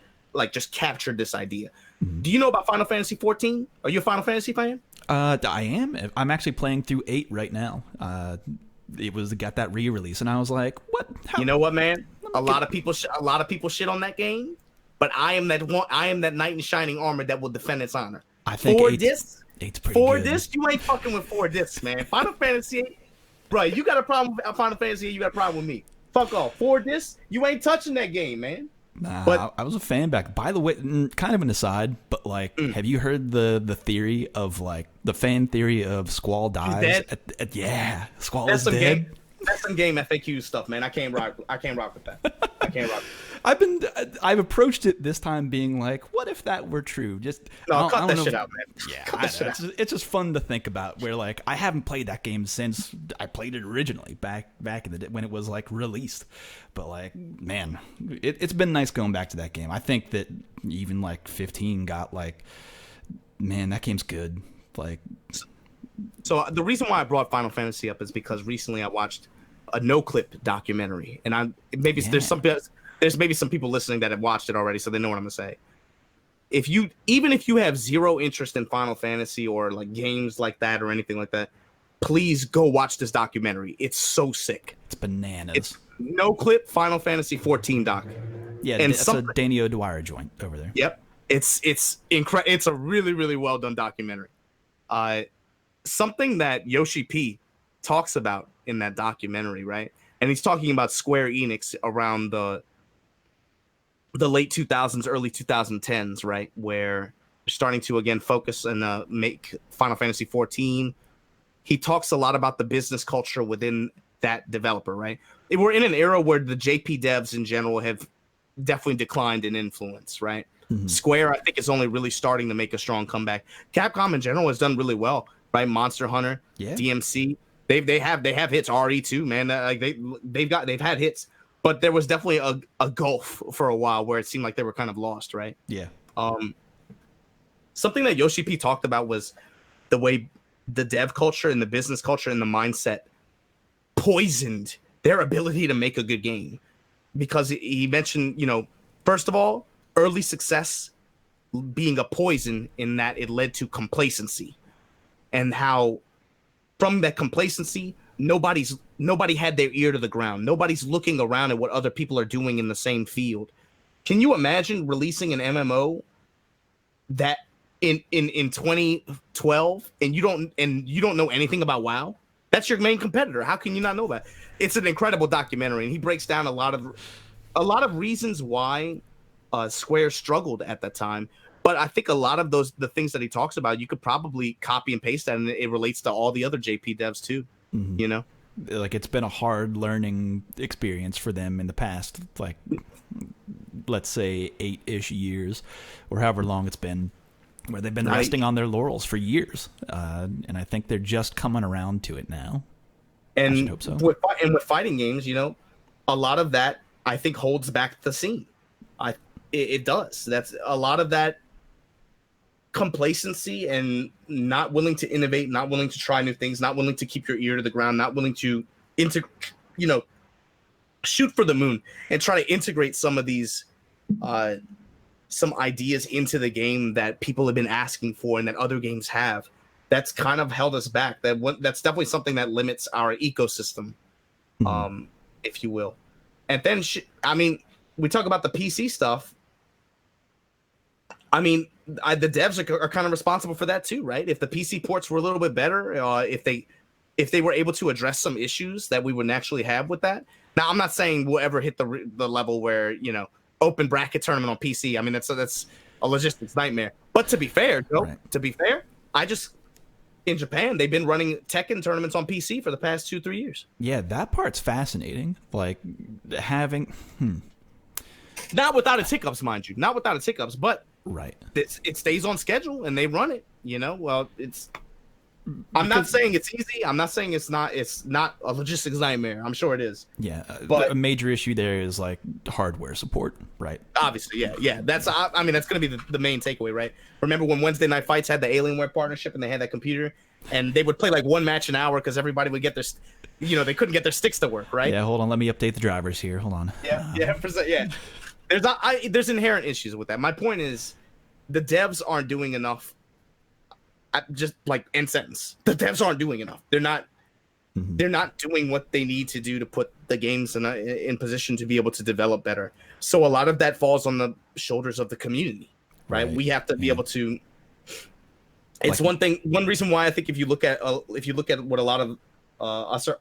[SPEAKER 2] just captured this idea. Mm-hmm. Do you know about Final Fantasy 14? Are you a Final Fantasy fan?
[SPEAKER 1] I am. I'm actually playing through 8 right now. It got that re-release, and I was like, "What?
[SPEAKER 2] You know what, man? A lot of people shit on that game, but I am that knight in shining armor that will defend its honor.
[SPEAKER 1] I think
[SPEAKER 2] 8's
[SPEAKER 1] pretty good.
[SPEAKER 2] Discs, you ain't fucking with 4 discs, man. Final Fantasy 8, bro. You got a problem with Final Fantasy 8? You got a problem with me? Fuck off. 4 discs, you ain't touching that game, man.
[SPEAKER 1] Nah, but I was a fan back. By the way, kind of an aside, but have you heard the theory of the fan theory of Squall dies? Yeah, Squall is dead.
[SPEAKER 2] That's some game FAQ stuff, man. I can't rock with that. I can't rock.
[SPEAKER 1] I've approached it this time being like, what if that were true?
[SPEAKER 2] Cut that shit out, man.
[SPEAKER 1] Yeah, it's just fun to think about. Where I haven't played that game since I played it originally back in the day when it was released. But man, it's been nice going back to that game. I think that even 15 got man, that game's good.
[SPEAKER 2] So the reason why I brought Final Fantasy up is because recently I watched a no-clip documentary, and there's maybe some people listening that have watched it already, so they know what I'm gonna say. Even if you have zero interest in Final Fantasy or games like that or anything like that, please go watch this documentary. It's so sick.
[SPEAKER 1] It's bananas.
[SPEAKER 2] It's no-clip Final Fantasy 14 doc.
[SPEAKER 1] Yeah, and it's a Danny O'Dwyer joint over there.
[SPEAKER 2] Yep, it's incredible. It's a really, really well done documentary. Something that Yoshi P talks about in that documentary, right? And he's talking about Square Enix around the late 2000s, early 2010s, right? Where they're starting to again focus and make Final Fantasy 14. He talks a lot about the business culture within that developer, right? We're in an era where the JP devs in general have definitely declined in influence, right? Mm-hmm. Square, I think, is only really starting to make a strong comeback. Capcom in general has done really well, right? Monster Hunter, DMC, they have hits. RE2, man, they've had hits, but there was definitely a gulf for a while where it seemed like they were kind of lost, right?
[SPEAKER 1] Yeah.
[SPEAKER 2] Something that Yoshi P talked about was the way the dev culture and the business culture and the mindset poisoned their ability to make a good game, because he mentioned, first of all, early success being a poison in that it led to complacency, and how from that complacency, nobody had their ear to the ground. Nobody's looking around at what other people are doing in the same field. Can you imagine releasing an MMO that in 2012 and you don't know anything about WoW? That's your main competitor. How can you not know that? It's an incredible documentary, and he breaks down a lot of reasons why Square struggled at that time. But I think a lot of the things that he talks about, you could probably copy and paste that, and it relates to all the other JP devs too. You know,
[SPEAKER 1] like it's been a hard learning experience for them in the past, like let's say 8-ish years, or however long it's been, where they've been resting on their laurels for years, and I think they're just coming around to it now.
[SPEAKER 2] And
[SPEAKER 1] I should hope so.
[SPEAKER 2] With fighting games, you know, a lot of that I think holds back the scene. It does. That's a lot of that complacency and not willing to innovate, not willing to try new things, not willing to keep your ear to the ground, not willing to shoot for the moon and try to integrate some of these some ideas into the game that people have been asking for and that other games have. That's kind of held us back. That's definitely something that limits our ecosystem, if you will. And then, we talk about the PC stuff. I mean, the devs are kind of responsible for that too, right? If the PC ports were a little bit better, if they were able to address some issues that we would naturally have with that. Now, I'm not saying we'll ever hit the level where, open bracket tournament on PC. I mean, that's a logistics nightmare. But to be fair, Joe, in Japan, they've been running Tekken tournaments on PC for the past 2-3 years.
[SPEAKER 1] Yeah, that part's fascinating. Like having,
[SPEAKER 2] not without its hiccups, mind you, not without its hiccups, but
[SPEAKER 1] right,
[SPEAKER 2] it stays on schedule and they run it. Well, I'm not saying it's easy. I'm not saying it's not a logistics nightmare. I'm sure it is.
[SPEAKER 1] Yeah, but a major issue there is like hardware support, right?
[SPEAKER 2] Obviously, yeah. That's going to be the main takeaway, right? Remember when Wednesday Night Fights had the Alienware partnership and they had that computer, and they would play like one match an hour because everybody would get their, they couldn't get their sticks to work, right?
[SPEAKER 1] Yeah, hold on. Let me update the drivers here. Hold on.
[SPEAKER 2] Yeah. There's inherent issues with that. My point is, the devs aren't doing enough. Just like end sentence, the devs aren't doing enough. They're not doing what they need to do to put the games in position to be able to develop better. So a lot of that falls on the shoulders of the community, right? We have to be able to. It's one reason why I think if you look at what a lot of us are,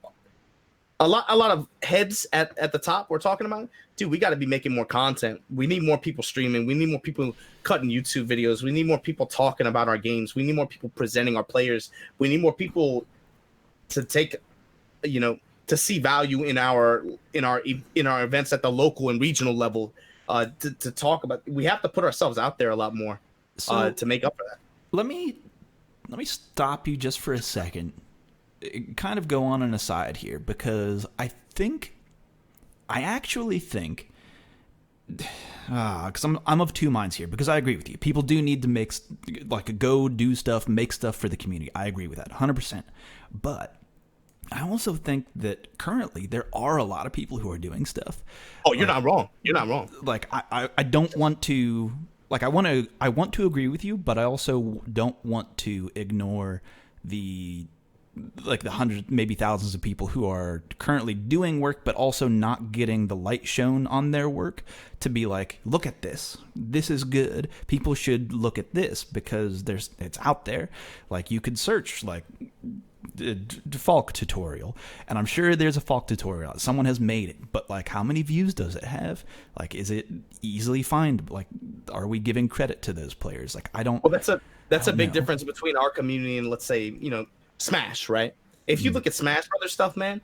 [SPEAKER 2] a lot of heads at the top we're talking about, dude, we got to be making more content. We need more people streaming. We need more people cutting YouTube videos. We need more people talking about our games. We need more people presenting our players. We need more people to take, to see value in our events at the local and regional level, to talk about. We have to put ourselves out there a lot more to make up for that.
[SPEAKER 1] Let me stop you just for a second. Kind of go on an aside here, because I actually think, because I'm of two minds here, because I agree with you. People do need to go do stuff, make stuff for the community. I agree with that 100%. But I also think that currently there are a lot of people who are doing stuff.
[SPEAKER 2] Oh, you're not wrong. You're not wrong.
[SPEAKER 1] Like I don't want to, like I want to agree with you, but I also don't want to ignore the hundreds, maybe thousands of people who are currently doing work, but also not getting the light shown on their work to be like, look at this. This is good. People should look at this because it's out there. Like you could search like Falk tutorial, and I'm sure there's a Falk tutorial. Someone has made it, but like how many views does it have? Like, is it easily findable? Like, are we giving credit to those players? Like, I don't.
[SPEAKER 2] Well, that's a big difference between our community and, let's say, Smash, right? If you look at Smash Brothers stuff, man,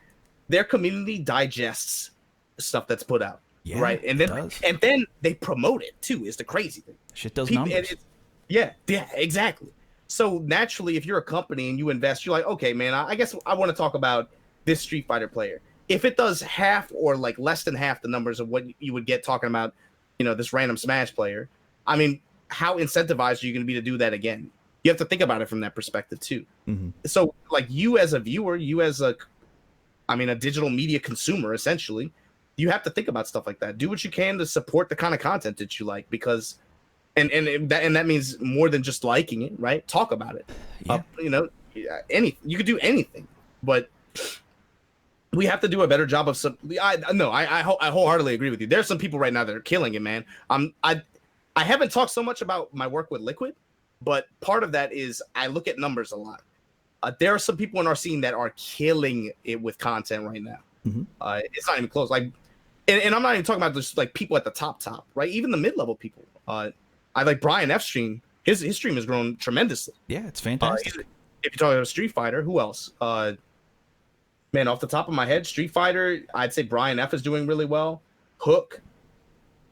[SPEAKER 2] their community digests stuff that's put out, right? And then they promote it too. Is the crazy thing.
[SPEAKER 1] Shit does numbers.
[SPEAKER 2] Yeah, exactly. So naturally, if you're a company and you invest, you're like, okay, man, I guess I want to talk about this Street Fighter player. If it does half or like less than half the numbers of what you would get talking about, this random Smash player, I mean, how incentivized are you going to be to do that again? You have to think about it from that perspective too. Mm-hmm. So like you as a viewer, you as a digital media consumer, essentially, you have to think about stuff like that. Do what you can to support the kind of content that you like, because and that means more than just liking it, right? Talk about it.
[SPEAKER 1] Yeah.
[SPEAKER 2] Anything you could do anything, but we have to do a better job of some. I wholeheartedly agree with you. There's some people right now that are killing it, man. I haven't talked so much about my work with Liquid, but part of that is I look at numbers a lot. There are some people in our scene that are killing it with content right now.
[SPEAKER 1] Mm-hmm.
[SPEAKER 2] It's not even close. Like, and I'm not even talking about just like people at the top, right? Even the mid-level people. I like Brian F stream. His stream has grown tremendously.
[SPEAKER 1] Yeah, it's fantastic.
[SPEAKER 2] If you're talking about Street Fighter, who else? Man, off the top of my head, Street Fighter, I'd say Brian F is doing really well. Hook,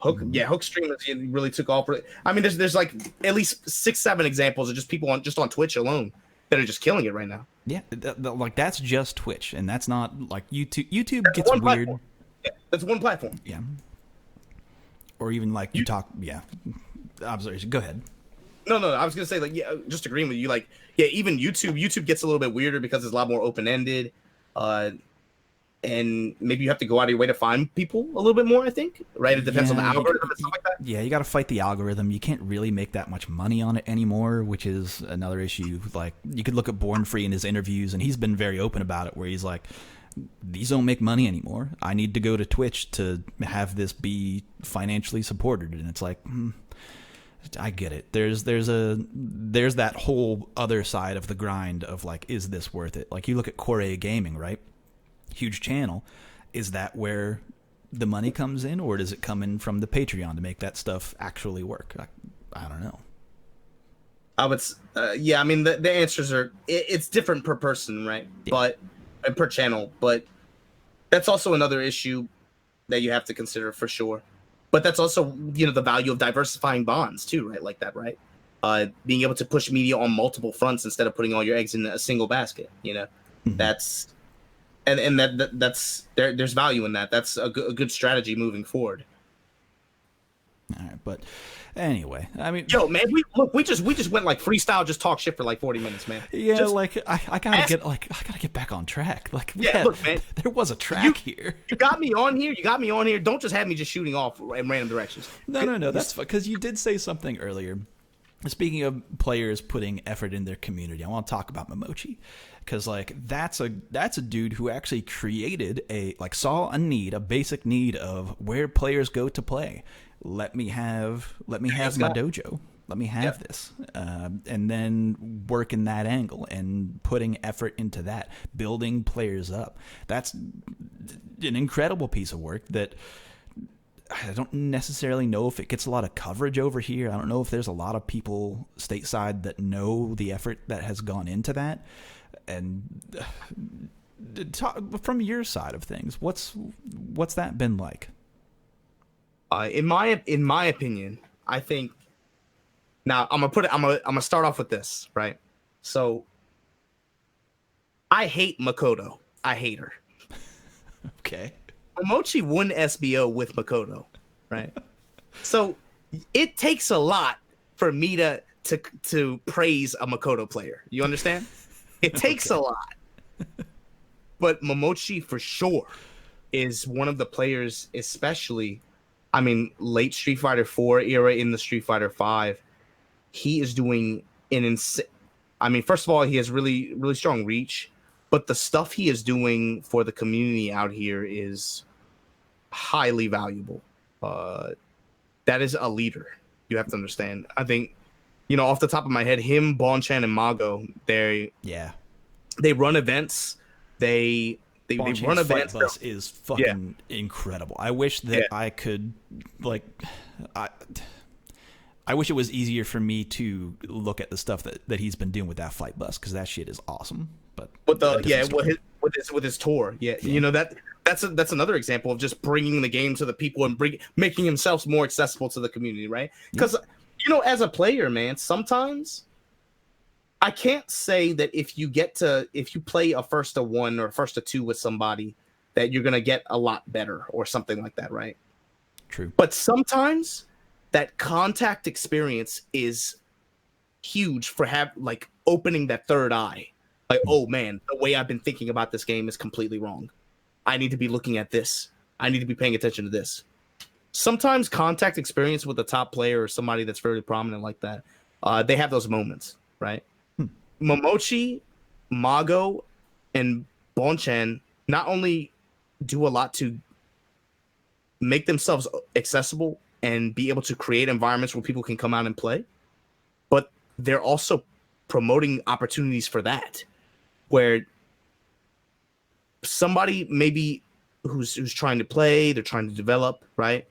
[SPEAKER 2] Hook stream really took off. I mean, there's like at least 6-7 examples of just people on Twitch alone that are just killing it right now.
[SPEAKER 1] Yeah, like that's just Twitch, and that's not like YouTube. YouTube gets weird.
[SPEAKER 2] Platform. Yeah, that's one platform.
[SPEAKER 1] Yeah. Or even like you talk. Yeah. Observation. Go ahead.
[SPEAKER 2] No. I was gonna say like just agreeing with you. Like even YouTube. YouTube gets a little bit weirder because it's a lot more open ended. And maybe you have to go out of your way to find people a little bit more, I think, right? It depends on the algorithm and stuff like that.
[SPEAKER 1] Yeah, you got to fight the algorithm. You can't really make that much money on it anymore, which is another issue. Like, you could look at Born Free in his interviews, and he's been very open about it, where he's like, these don't make money anymore. I need to go to Twitch to have this be financially supported. And it's like, I get it. There's that whole other side of the grind of like, is this worth it? Like, you look at Core Gaming, right? Huge channel. Is that where the money comes in, or does it come in from the Patreon to make that stuff actually work? I don't know.
[SPEAKER 2] I would, I mean, the answers are, it's different per person, right? Yeah. But per channel, but that's also another issue that you have to consider for sure. But that's also, the value of diversifying bonds too, right? Like that, right? Being able to push media on multiple fronts instead of putting all your eggs in a single basket,
[SPEAKER 1] Mm-hmm.
[SPEAKER 2] That's, and that's there's value in that. That's a good strategy moving forward.
[SPEAKER 1] All right, but anyway, I mean,
[SPEAKER 2] yo, man, we just went like freestyle, just talk shit for like 40 minutes, man.
[SPEAKER 1] Yeah,
[SPEAKER 2] just
[SPEAKER 1] like I gotta get back on track. Like,
[SPEAKER 2] look, man,
[SPEAKER 1] there was a track here.
[SPEAKER 2] You got me on here. Don't just have me just shooting off in random directions.
[SPEAKER 1] No, that's fine, because you did say something earlier. Speaking of players putting effort in their community, I want to talk about Momochi, because like that's a dude who actually created saw a basic need of where players go to play. Let me have my dojo. Let me have this, and then work in that angle and putting effort into that, building players up. That's an incredible piece of work that I don't necessarily know if it gets a lot of coverage over here. I don't know if there's a lot of people stateside that know the effort that has gone into that. And from your side of things, what's that been like?
[SPEAKER 2] In my opinion, I think. Now I'm gonna start off with this, right? So I hate Makoto. I hate her.
[SPEAKER 1] Okay.
[SPEAKER 2] Momochi won SBO with Makoto, right? So it takes a lot for me to praise a Makoto player. You understand? It takes a lot. But Momochi for sure is one of the players, especially, I mean, late Street Fighter 4 era in the Street Fighter 5. He is doing an insane. I mean, first of all, he has really, really strong reach. But the stuff he is doing for the community out here is highly valuable. That is a leader. You have to understand. I think, off the top of my head, him, Bonchan, and Mago, they run events. They run events.
[SPEAKER 1] Fight Bus is fucking incredible. I wish that I could I wish it was easier for me to look at the stuff that he's been doing with that Fight Bus, because that shit is awesome. But
[SPEAKER 2] with his tour, that's another example of just bringing the game to the people and making himself more accessible to the community, right? Because as a player, man, sometimes I can't say that if you play a first to 1 or a first to 2 with somebody that you're gonna get a lot better or something like that, right?
[SPEAKER 1] True.
[SPEAKER 2] But sometimes that contact experience is huge for opening that third eye. Like, oh man, the way I've been thinking about this game is completely wrong. I need to be looking at this. I need to be paying attention to this. sometimes contact experience with a top player or somebody that's very prominent like that, they have those moments, right? Momochi, Mago, and Bonchan not only do a lot to make themselves accessible and be able to create environments where people can come out and play, but they're also promoting opportunities for that, where somebody maybe who's trying to play, they're trying to develop, right?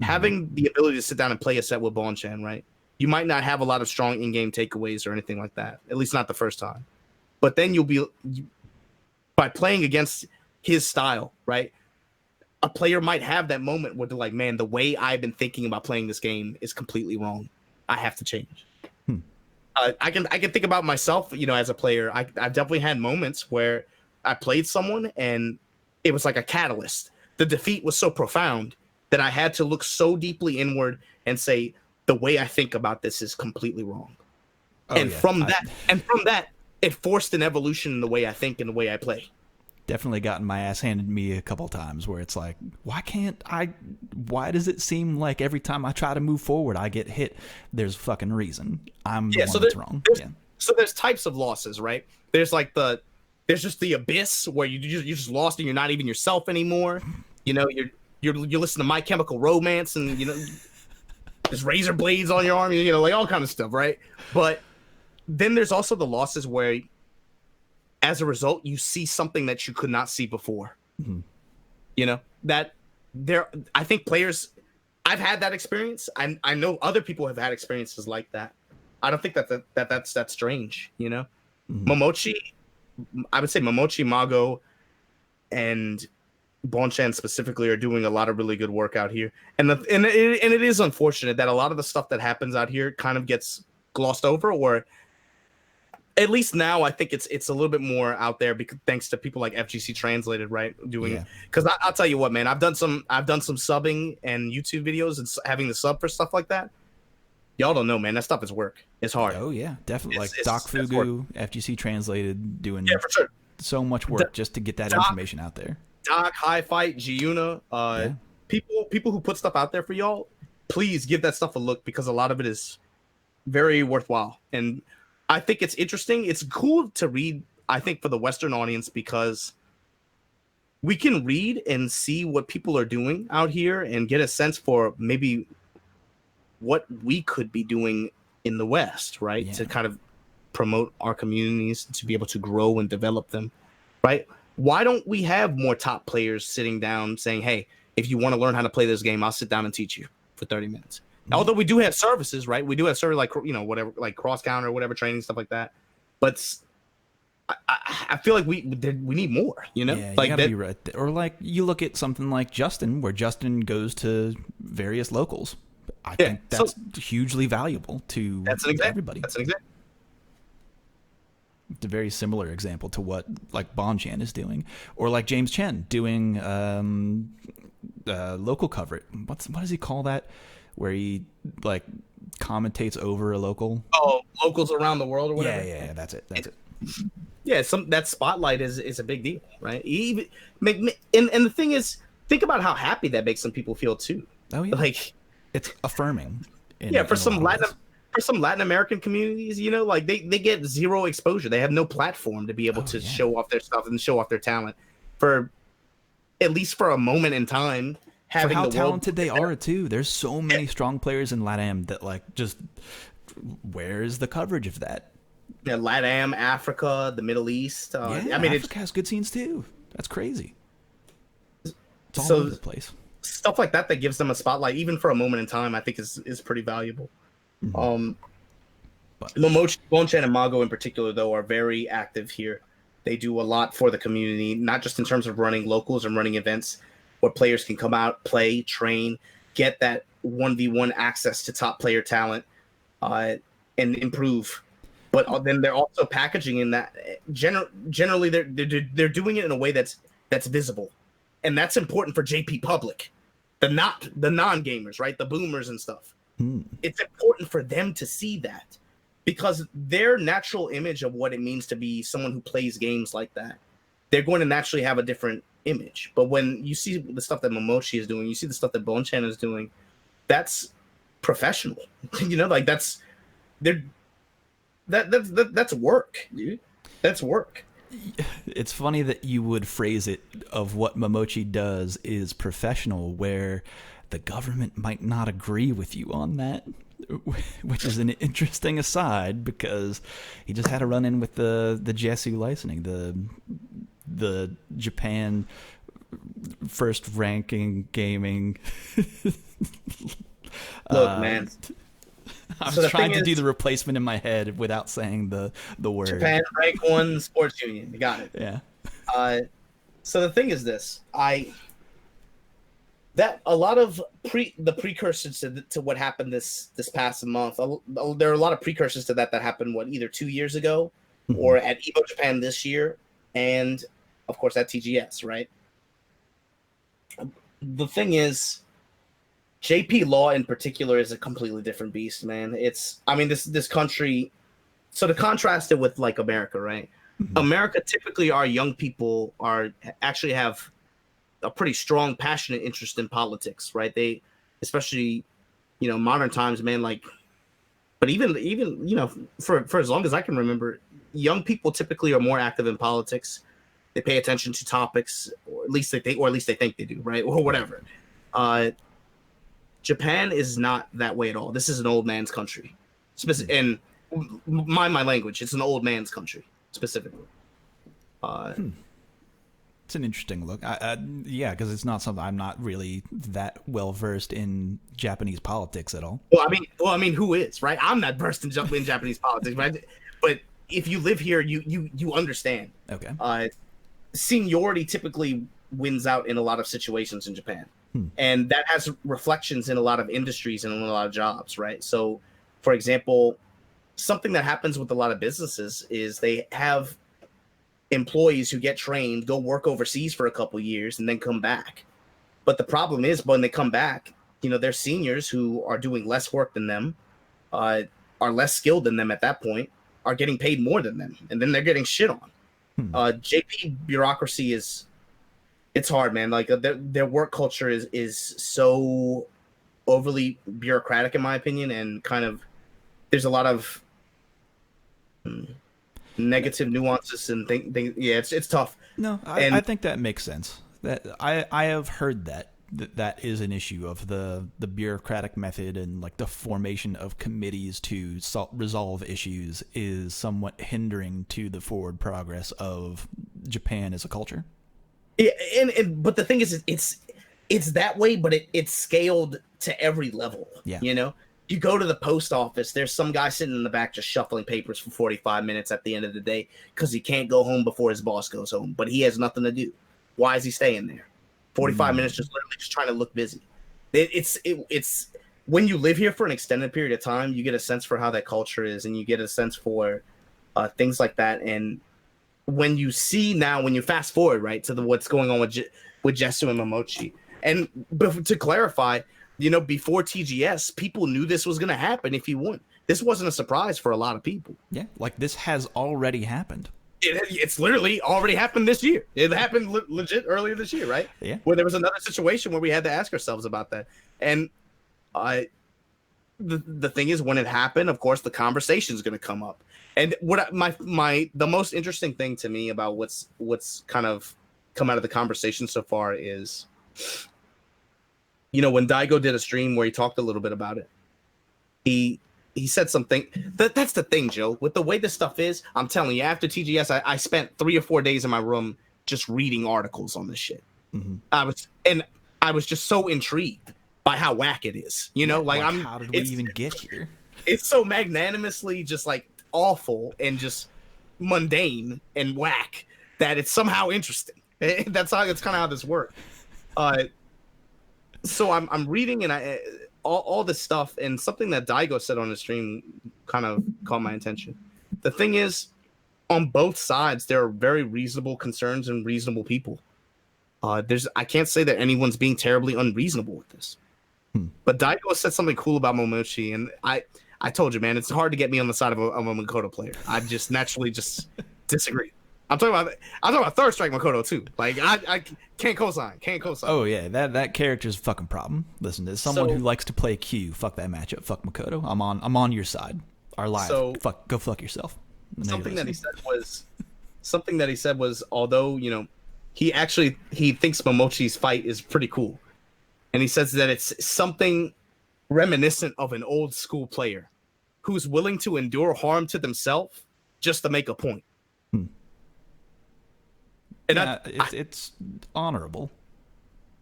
[SPEAKER 2] Having the ability to sit down and play a set with Bonchan, right? You might not have a lot of strong in-game takeaways or anything like that, at least not the first time. But then by playing against his style, right? A player might have that moment where they're like, man, the way I've been thinking about playing this game is completely wrong. I have to change. I can think about myself, as a player. I've definitely had moments where I played someone and it was like a catalyst. The defeat was so profound that I had to look so deeply inward and say, the way I think about this is completely wrong. From that, it forced an evolution in the way I think and the way I play.
[SPEAKER 1] Definitely gotten my ass handed to me a couple times where it's like, why does it seem like every time I try to move forward, I get hit? There's a fucking reason. I'm the one that's wrong.
[SPEAKER 2] So there's types of losses, right? There's like there's just the abyss where you're just lost and you're not even yourself anymore. You're listening to My Chemical Romance and, there's razor blades on your arm, like all kind of stuff, right? But then there's also the losses where, as a result, you see something that you could not see before. I think players, I've had that experience. I know other people have had experiences like that. I don't think that's strange, Momochi, I would say Momochi, Mago, and Bonchan specifically are doing a lot of really good work out here. And it is unfortunate that a lot of the stuff that happens out here kind of gets glossed over, or at least now I think it's a little bit more out there thanks to people like FGC Translated, right? Because I'll tell you what, man, I've done some subbing and YouTube videos and having the sub for stuff like that. Y'all don't know, man. That stuff is work. It's hard.
[SPEAKER 1] Oh yeah, definitely. Doc Fugu, FGC Translated, doing
[SPEAKER 2] for sure.
[SPEAKER 1] So much work just to get that information out there.
[SPEAKER 2] Doc, High Fight, Giuna, people who put stuff out there for y'all, please give that stuff a look, because a lot of it is very worthwhile. And I think it's interesting. It's cool to read, I think, for the Western audience, because we can read and see what people are doing out here and get a sense for maybe what we could be doing in the West, right? To kind of promote our communities, to be able to grow and develop them, right? Why don't we have more top players sitting down saying, hey, if you want to learn how to play this game, I'll sit down and teach you for 30 minutes. Although we do have services, right? We do have services like, whatever, like cross counter, whatever, training, stuff like that. But I feel like we need more,
[SPEAKER 1] Yeah, you gotta be right there. Or like you look at something like Justin, where Justin goes to various locals. I think that's hugely valuable to everybody.
[SPEAKER 2] That's an example.
[SPEAKER 1] It's a very similar example to what like Bonchan is doing, or like James Chen doing local coverage. What does he call that? Where he like commentates over a local.
[SPEAKER 2] Oh, locals around the world or whatever.
[SPEAKER 1] Yeah, that's it.
[SPEAKER 2] Yeah, that spotlight is a big deal, right? And the thing is, think about how happy that makes some people feel too.
[SPEAKER 1] Oh yeah,
[SPEAKER 2] like
[SPEAKER 1] it's affirming.
[SPEAKER 2] For some Latin American communities, like they get zero exposure. They have no platform to be able to show off their stuff and show off their talent for at least for a moment in time.
[SPEAKER 1] For how talented they are too. There's so many strong players in LATAM that like just where's the coverage of that?
[SPEAKER 2] Yeah, LATAM, Africa, the Middle East.
[SPEAKER 1] Africa has good scenes too. That's crazy. It's all over the place.
[SPEAKER 2] Stuff like that gives them a spotlight, even for a moment in time, I think is pretty valuable. Momochi, Bonchan, and Mago in particular, though, are very active here. They do a lot for the community, not just in terms of running locals and running events where players can come out, play, train, get that 1v1 access to top player talent, and improve. But then they're also packaging in that. Generally, they're doing it in a way that's visible, and that's important for JP Public, the non-gamers, right? The boomers and stuff. It's important for them to see that, because their natural image of what it means to be someone who plays games like that, they're going to naturally have a different image. But when you see the stuff that Momochi is doing, you see the stuff that Bonchan is doing, that's professional. You know, like that's work, dude. That's work.
[SPEAKER 1] It's funny that you would phrase it of what Momochi does is professional, where the government might not agree with you on that, which is an interesting aside, because he just had a run-in with the JSU licensing, the Japan first ranking gaming.
[SPEAKER 2] Look, man.
[SPEAKER 1] I was trying to do the replacement in my head without saying the word.
[SPEAKER 2] Japan rank 1 sports union. You got it.
[SPEAKER 1] Yeah.
[SPEAKER 2] So the thing is this, that a lot of the precursors to what happened this past month. There are a lot of precursors to that happened either 2 years ago, or at Evo Japan this year, and of course at TGS, right? The thing is, JP Law in particular is a completely different beast, man. This country. So to contrast it with like America, right? Mm-hmm. America, typically our young people actually have a pretty strong, passionate interest in politics, right? They, especially, modern times, man. Like, but even for as long as I can remember, young people typically are more active in politics. They pay attention to topics, or at least they think they do, right? Or whatever. Japan is not that way at all. This is an old man's country, and mind my language. It's an old man's country specifically.
[SPEAKER 1] It's an interesting look. Yeah, because it's not something, I'm not really that well versed in Japanese politics at all.
[SPEAKER 2] Well, I mean, who is, right? I'm not versed in Japanese politics, right? But if you live here, you understand.
[SPEAKER 1] Okay.
[SPEAKER 2] Seniority typically wins out in a lot of situations in Japan. And that has reflections in a lot of industries and in a lot of jobs, right? So, for example, something that happens with a lot of businesses is they have employees who get trained, go work overseas for a couple of years, and then come back. But the problem is, when they come back, their seniors who are doing less work than them, are less skilled than them at that point, are getting paid more than them, and then they're getting shit on. JP bureaucracy it's hard, man. Like their work culture is so overly bureaucratic, in my opinion, and kind of there's a lot of negative nuances and things. Yeah, it's tough.
[SPEAKER 1] No, I think that makes sense. That I have heard that is an issue of the bureaucratic method, and like the formation of committees to resolve issues is somewhat hindering to the forward progress of Japan as a culture.
[SPEAKER 2] Yeah, but the thing is, it's that way, but it's scaled to every level.
[SPEAKER 1] Yeah.
[SPEAKER 2] You go to the post office, there's some guy sitting in the back just shuffling papers for 45 minutes at the end of the day because he can't go home before his boss goes home, but he has nothing to do. Why is he staying there? 45 minutes just literally just trying to look busy. It's when you live here for an extended period of time, you get a sense for how that culture is, and you get a sense for things like that. And when you fast forward, right, to what's going on with Jesu and Momochi, and to clarify, before TGS, people knew this was going to happen if he won. This wasn't a surprise for a lot of people.
[SPEAKER 1] Yeah, like this has already happened.
[SPEAKER 2] It's literally already happened this year. It happened legit earlier this year, right?
[SPEAKER 1] Yeah.
[SPEAKER 2] Where there was another situation where we had to ask ourselves about that. And the thing is, when it happened, of course, the conversation is going to come up. And what the most interesting thing to me about what's kind of come out of the conversation so far is, when Daigo did a stream where he talked a little bit about it, he said something. That's the thing, Joe. With the way this stuff is, I'm telling you, after TGS, I spent 3 or 4 days in my room just reading articles on this shit.
[SPEAKER 1] Mm-hmm.
[SPEAKER 2] I was just so intrigued by how whack it is.
[SPEAKER 1] How did we even get here?
[SPEAKER 2] It's so magnanimously just like awful and just mundane and whack that it's somehow interesting. That's kind of how this works. So I'm reading and all this stuff, and something that Daigo said on the stream kind of caught my attention. The thing is, on both sides, there are very reasonable concerns and reasonable people. I can't say that anyone's being terribly unreasonable with this. But Daigo said something cool about Momochi, and I told you, man, it's hard to get me on the side of a Makoto player. I just naturally just disagree. I'm talking about Third Strike Makoto too. Like I can't co-sign.
[SPEAKER 1] Oh yeah, that character's a fucking problem. Listen, as someone
[SPEAKER 2] So-
[SPEAKER 1] who likes to play Q, fuck that matchup, fuck Makoto. I'm on your side. Our live,
[SPEAKER 2] So-
[SPEAKER 1] go fuck yourself.
[SPEAKER 2] Something that he said was, although he thinks Momochi's fight is pretty cool, and he says that it's something reminiscent of an old school player who's willing to endure harm to themselves just to make a point. And
[SPEAKER 1] Yeah, it's honorable.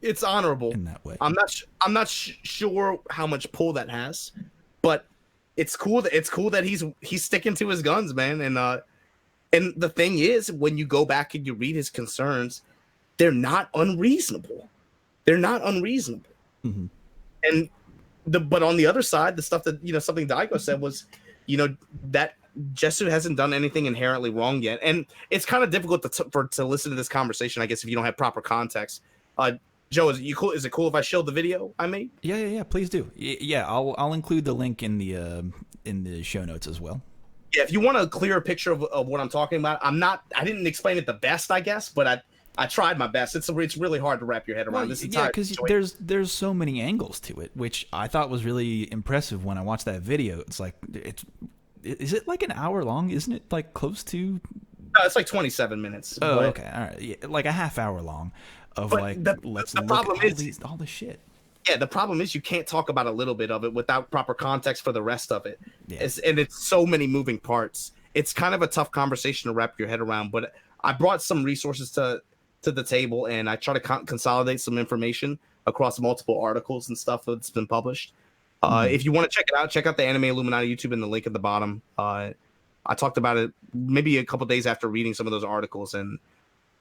[SPEAKER 2] It's honorable
[SPEAKER 1] in that way.
[SPEAKER 2] I'm not sure how much pull that has, but it's cool that he's sticking to his guns, man. And the thing is, when you go back and you read his concerns, they're not unreasonable.
[SPEAKER 1] Mm-hmm.
[SPEAKER 2] And but on the other side, the stuff that something Daigo said was, that Jesu hasn't done anything inherently wrong yet, and it's kind of difficult to listen to this conversation, I guess, if you don't have proper context. Joe, is it cool if I show the video I made?
[SPEAKER 1] Yeah. Please do. Yeah, I'll include the link in the show notes as well.
[SPEAKER 2] Yeah, if you want a clearer picture of what I'm talking about, I didn't explain it the best, I guess, but I tried my best. It's really hard to wrap your head around this entire.
[SPEAKER 1] Yeah, because there's so many angles to it, which I thought was really impressive when I watched that video. It's like is it like an hour long? Isn't it like close to?
[SPEAKER 2] No, it's like 27 minutes.
[SPEAKER 1] Oh, okay, all right, yeah, like a half hour long of let's look at all the shit.
[SPEAKER 2] Yeah, the problem is you can't talk about a little bit of it without proper context for the rest of it.
[SPEAKER 1] Yeah.
[SPEAKER 2] And it's so many moving parts. It's kind of a tough conversation to wrap your head around, but I brought some resources to the table, and I try to consolidate some information across multiple articles and stuff that's been published. If you want to check it out, check out the Anime Illuminati YouTube and the link at the bottom. I talked about it maybe a couple days after reading some of those articles, and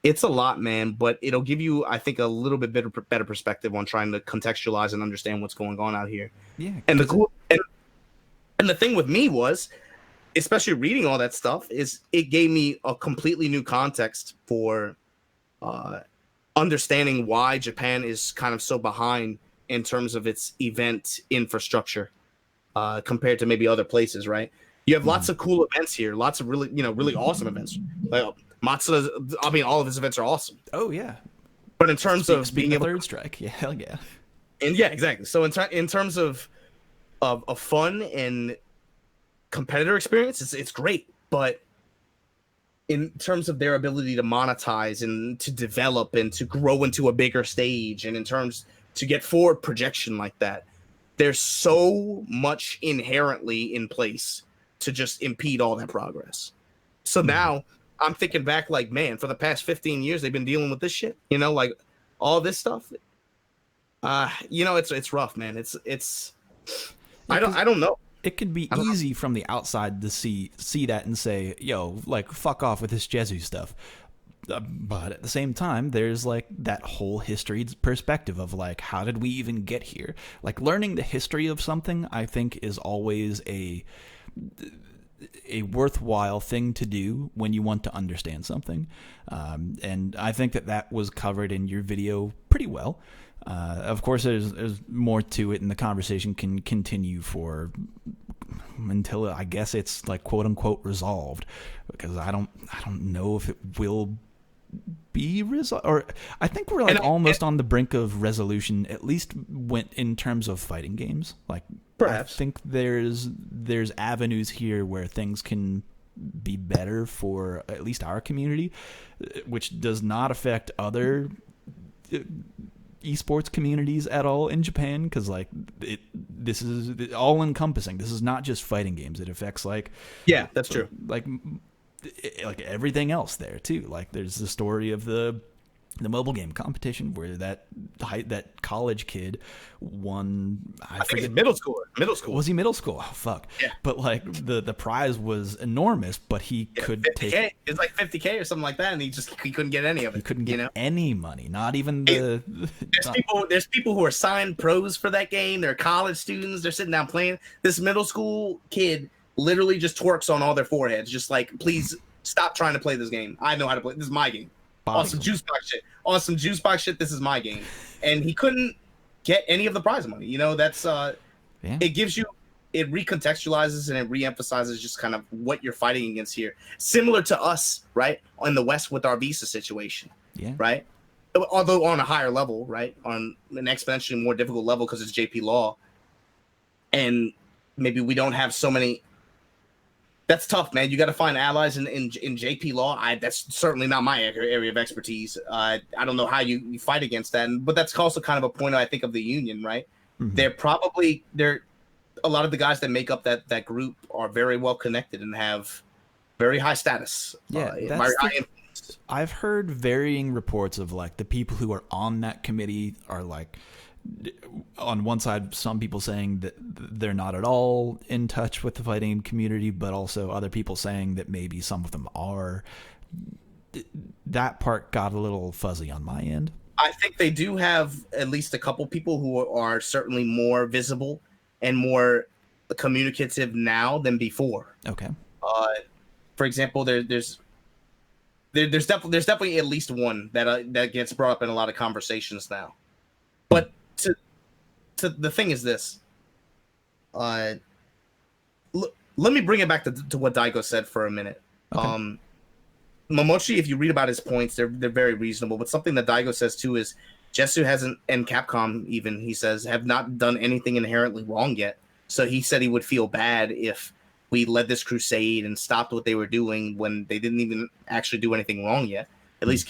[SPEAKER 2] it's a lot, man, but it'll give you, I think, a little bit better perspective on trying to contextualize and understand what's going on out here.
[SPEAKER 1] Yeah.
[SPEAKER 2] And the thing with me was, especially reading all that stuff, is it gave me a completely new context for understanding why Japan is kind of so behind in terms of its event infrastructure compared to maybe other places, right? You have lots of cool events here, lots of really awesome events. Like Matsuda's, all of his events are awesome.
[SPEAKER 1] Oh yeah.
[SPEAKER 2] But in terms of being able
[SPEAKER 1] Third Strike, yeah, hell yeah.
[SPEAKER 2] And yeah, exactly. So in terms of fun and competitor experience, it's great. But in terms of their ability to monetize and to develop and to grow into a bigger stage, and in terms to get forward projection like that, there's so much inherently in place to just impede all that progress. So now I'm thinking back, like, man, for the past 15 years they've been dealing with this shit, like all this stuff. It's rough, man. It's I don't know.
[SPEAKER 1] It could be easy from the outside to see that and say, yo, like, fuck off with this Jesu stuff. But at the same time, there's like that whole history perspective of like, how did we even get here? Like, learning the history of something, I think, is always a worthwhile thing to do when you want to understand something. And I think that was covered in your video pretty well. Of course, there's more to it, and the conversation can continue until I guess it's like quote unquote resolved, because I don't know if it will be resolved, or I think we're like almost on the brink of resolution, at least in terms of fighting games. Like, perhaps I think there's avenues here where things can be better for at least our community, which does not affect other esports communities at all in Japan, because like this is all encompassing. This is not just fighting games. It affects
[SPEAKER 2] that's true.
[SPEAKER 1] Like everything else there too. Like, there's the story of the mobile game competition where that college kid won.
[SPEAKER 2] I think he's middle school.
[SPEAKER 1] Was he middle school? Oh fuck. Yeah. But like the prize was enormous, but he could
[SPEAKER 2] 50K.
[SPEAKER 1] take.
[SPEAKER 2] It's like $50K or something like that, and he couldn't get any of it.
[SPEAKER 1] He couldn't get any money, not even the.
[SPEAKER 2] There's people who are signed pros for that game. They're college students. They're sitting down playing. This middle school kid literally just twerks on all their foreheads, just like, please stop trying to play this game. I know how to play. This is my game. Awesome juice box shit. This is my game. And he couldn't get any of the prize money. That's it gives you it recontextualizes and it reemphasizes just kind of what you're fighting against here. Similar to us, right, in the West with our visa situation, right? Although on a higher level, right, on an exponentially more difficult level because it's JP Law, and maybe we don't have so many. That's tough, man. You got to find allies in JP Law. That's certainly not my area of expertise. I don't know how you fight against that, but that's also kind of a point I think of the union, right? They're a lot of the guys that make up that group are very well connected and have very high status.
[SPEAKER 1] I've heard varying reports of like the people who are on that committee are like, on one side, some people saying that they're not at all in touch with the fighting community, but also other people saying that maybe some of them are. That part got a little fuzzy on my end.
[SPEAKER 2] I think they do have at least a couple people who are certainly more visible and more communicative now than before.
[SPEAKER 1] Okay.
[SPEAKER 2] For example, there's definitely at least one that gets brought up in a lot of conversations now. But to the thing is this. Let me bring it back to what Daigo said for a minute. Okay. Momochi, if you read about his points, they're very reasonable. But something that Daigo says too is Jessu hasn't, and Capcom even, he says, have not done anything inherently wrong yet. So he said he would feel bad if we led this crusade and stopped what they were doing when they didn't even actually do anything wrong yet. At least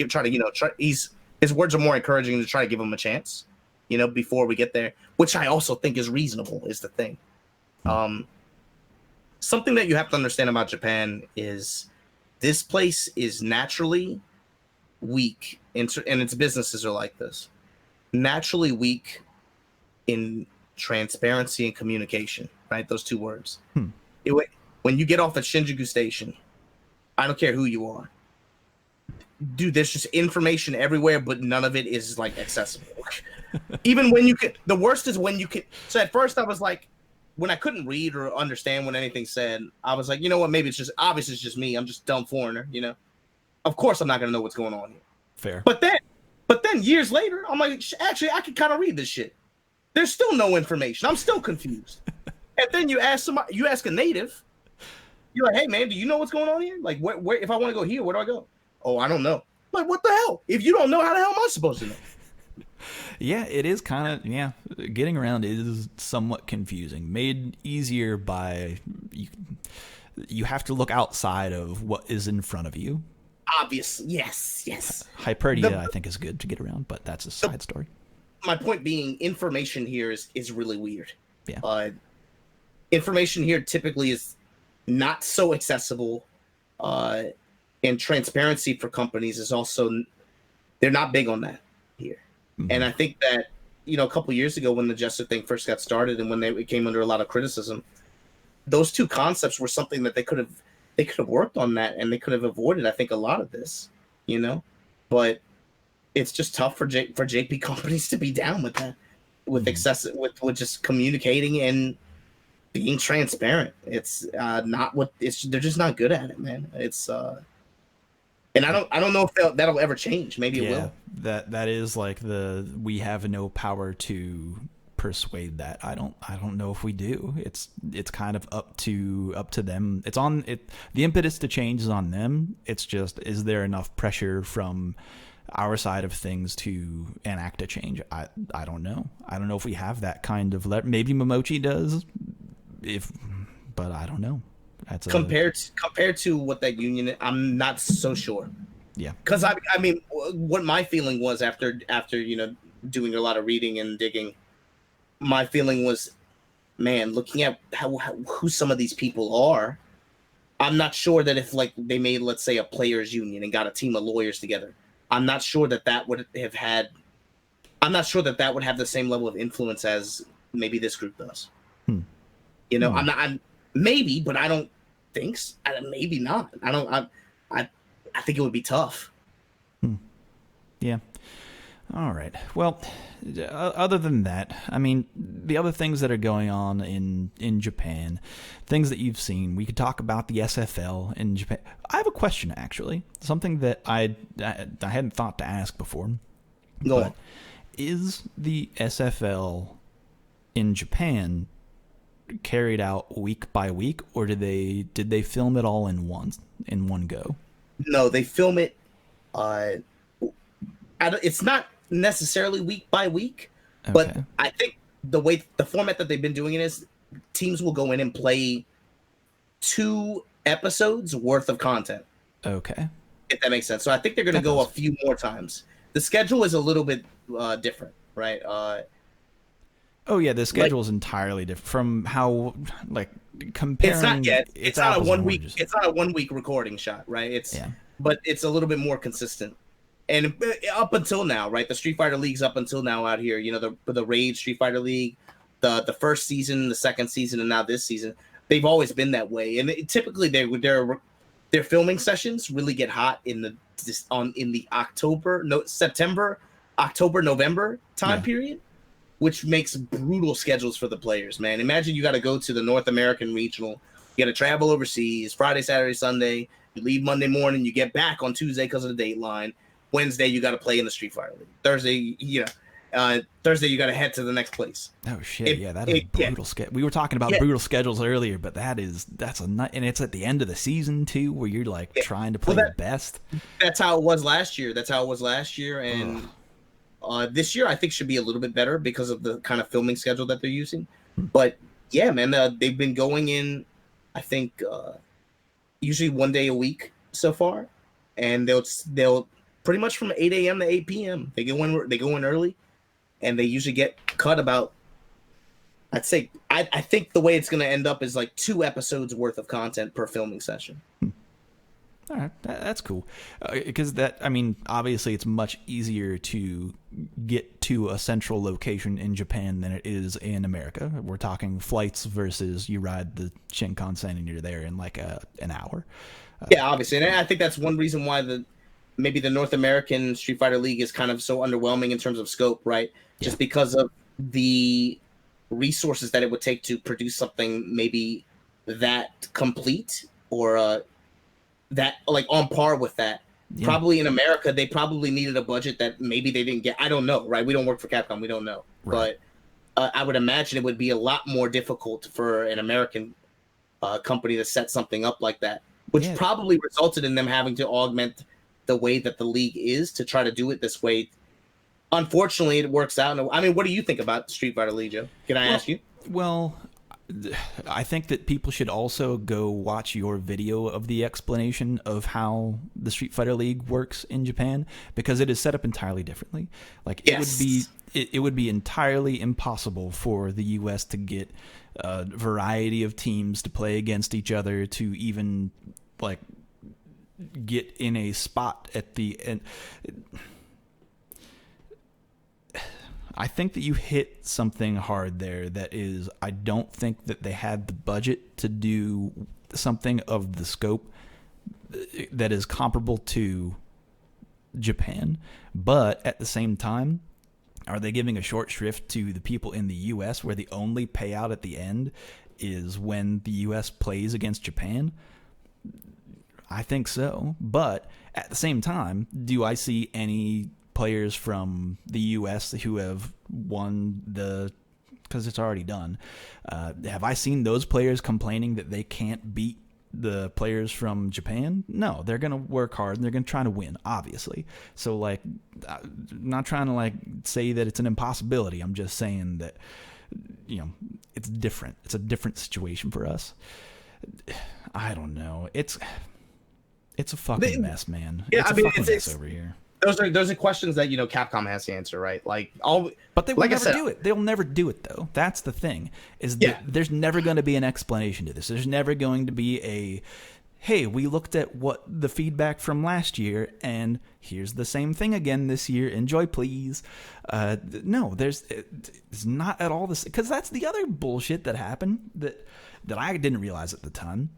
[SPEAKER 2] his words are more encouraging to try to give him a chance, before we get there, which I also think is reasonable, is the thing. Something that you have to understand about Japan is this place is naturally weak, and its businesses are like this, naturally weak in transparency and communication, right? Those two words. When you get off at Shinjuku Station, I don't care who you are, dude, there's just information everywhere, but none of it is like accessible. Even when you could, the worst is when you could. So at first I was like, when I couldn't read or understand what anything said, I was like, you know what, maybe it's just me. I'm just a dumb foreigner, Of course I'm not gonna know what's going on here.
[SPEAKER 1] Fair.
[SPEAKER 2] But then years later, I'm like, actually, I can kind of read this shit. There's still no information. I'm still confused. And then you ask a native, you're like, hey man, do you know what's going on here? Like, where if I want to go here, where do I go? Oh, I don't know. Like, what the hell? If you don't know, how the hell am I supposed to know?
[SPEAKER 1] Yeah, it is kind of, getting around is somewhat confusing. Made easier by, you have to look outside of what is in front of you.
[SPEAKER 2] Obviously, yes.
[SPEAKER 1] Hyperdia, I think, is good to get around, but that's a side story.
[SPEAKER 2] My point being, information here is really weird.
[SPEAKER 1] Yeah.
[SPEAKER 2] Information here typically is not so accessible, and transparency for companies is also, they're not big on that here. And I think that, a couple years ago when the Jessu thing first got started and when it came under a lot of criticism, those two concepts were something that they could have worked on that, and they could have avoided, I think, a lot of this, but it's just tough for JP companies to be down with that, with excessive, with just communicating and being transparent. It's they're just not good at it, man. It's and I don't know if that'll ever change. Maybe it will.
[SPEAKER 1] That is like we have no power to persuade that. I don't know if we do. It's kind of up to them. It's on it. The impetus to change is on them. It's just, is there enough pressure from our side of things to enact a change? I don't know. I don't know if we have that kind of maybe Momochi does, but I don't know. That's
[SPEAKER 2] compared to what that union, I'm not so sure.
[SPEAKER 1] Yeah,
[SPEAKER 2] because I mean, what my feeling was after doing a lot of reading and digging, my feeling was, man, looking at who some of these people are, I'm not sure that if like they made, let's say, a players union and got a team of lawyers together, I'm not sure that would have had. I'm not sure that would have the same level of influence as maybe this group does. I'm maybe, but I don't think so. Maybe not. I think it would be tough.
[SPEAKER 1] Yeah. All right. Well, other than that, I mean, the other things that are going on in Japan, things that you've seen, we could talk about the SFL in Japan. I have a question, actually, something that I hadn't thought to ask before.
[SPEAKER 2] Go on.
[SPEAKER 1] Is the SFL in Japan carried out week by week, or did they film it all in one go?
[SPEAKER 2] No, they film it. It's not necessarily week by week, but I think the format that they've been doing it is teams will go in and play 2 episodes worth of content.
[SPEAKER 1] Okay.
[SPEAKER 2] If that makes sense. So I think they're going to go a few more times. The schedule is a little bit different, right?
[SPEAKER 1] Oh yeah, the schedule is entirely different from how, like, comparing.
[SPEAKER 2] It's not a 1 week. It's not a 1 week recording shot, right? But it's a little bit more consistent. And up until now, right, the Street Fighter Leagues up until now out here, you know, the Rage Street Fighter League, the first season, the second season, and now this season, they've always been that way. And typically, their filming sessions really get hot in the September, October, November time period, which makes brutal schedules for the players. Man, imagine you got to go to the North American regional, you got to travel overseas Friday, Saturday, Sunday. You leave Monday morning, you get back on Tuesday because of the dateline. Wednesday, you got to play in the Street Fighter League. Thursday, Thursday, you got to head to the next place.
[SPEAKER 1] Oh shit! That is brutal. We were talking about brutal schedules earlier, but that's a nut, and it's at the end of the season too, where you're like trying to play your best.
[SPEAKER 2] That's how it was last year. And this year I think should be a little bit better because of the kind of filming schedule that they're using. But yeah, man, they've been going in, I think, usually 1 day a week so far, and they'll pretty much from 8 a.m. to 8 p.m. They go in early, and they usually get cut about, I'd say, I think the way it's going to end up is like 2 episodes worth of content per filming session.
[SPEAKER 1] All right, that's cool. Because obviously it's much easier to get to a central location in Japan than it is in America. We're talking flights versus you ride the Shinkansen and you're there in like an hour.
[SPEAKER 2] Yeah, obviously. And I think that's one reason why maybe the North American Street Fighter League is kind of so underwhelming in terms of scope, right? Just because of the resources that it would take to produce something maybe that complete or that like on par with that. Yeah. Probably in America, they probably needed a budget that maybe they didn't get. I don't know, right? We don't work for Capcom. We don't know. Right. But I would imagine it would be a lot more difficult for an American company to set something up like that, which probably resulted in them having to augment the way that the league is to try to do it this way. Unfortunately, it works out. I mean, what do you think about Street Fighter League, Joe? Can I ask you?
[SPEAKER 1] Well, I think that people should also go watch your video of the explanation of how the Street Fighter League works in Japan, because it is set up entirely differently. Like it would be entirely impossible for the US to get a variety of teams to play against each other to even like get in a spot at the end. I think that you hit something hard there. That is, I don't think that they had the budget to do something of the scope that is comparable to Japan. But at the same time, are they giving a short shrift to the people in the U.S. where the only payout at the end is when the U.S. plays against Japan? I think so. But at the same time, do I see any players from the U.S. who have won because it's already done. Have I seen those players complaining that they can't beat the players from Japan? No, they're going to work hard and they're going to try to win, obviously. So, like, I'm not trying to, like, say that it's an impossibility. I'm just saying that, you know, it's different. It's a different situation for us. I don't know. It's a fucking mess, man.
[SPEAKER 2] Yeah,
[SPEAKER 1] it's a fucking mess over here.
[SPEAKER 2] Those are questions that, you know, Capcom has to answer, right? Like
[SPEAKER 1] but they will never do it. They'll never do it, though. That's the thing. That there's never going to be an explanation to this. There's never going to be a, hey, we looked at what the feedback from last year, and here's the same thing again this year. Enjoy, please. No, it's not at all this, because that's the other bullshit that happened that I didn't realize at the time.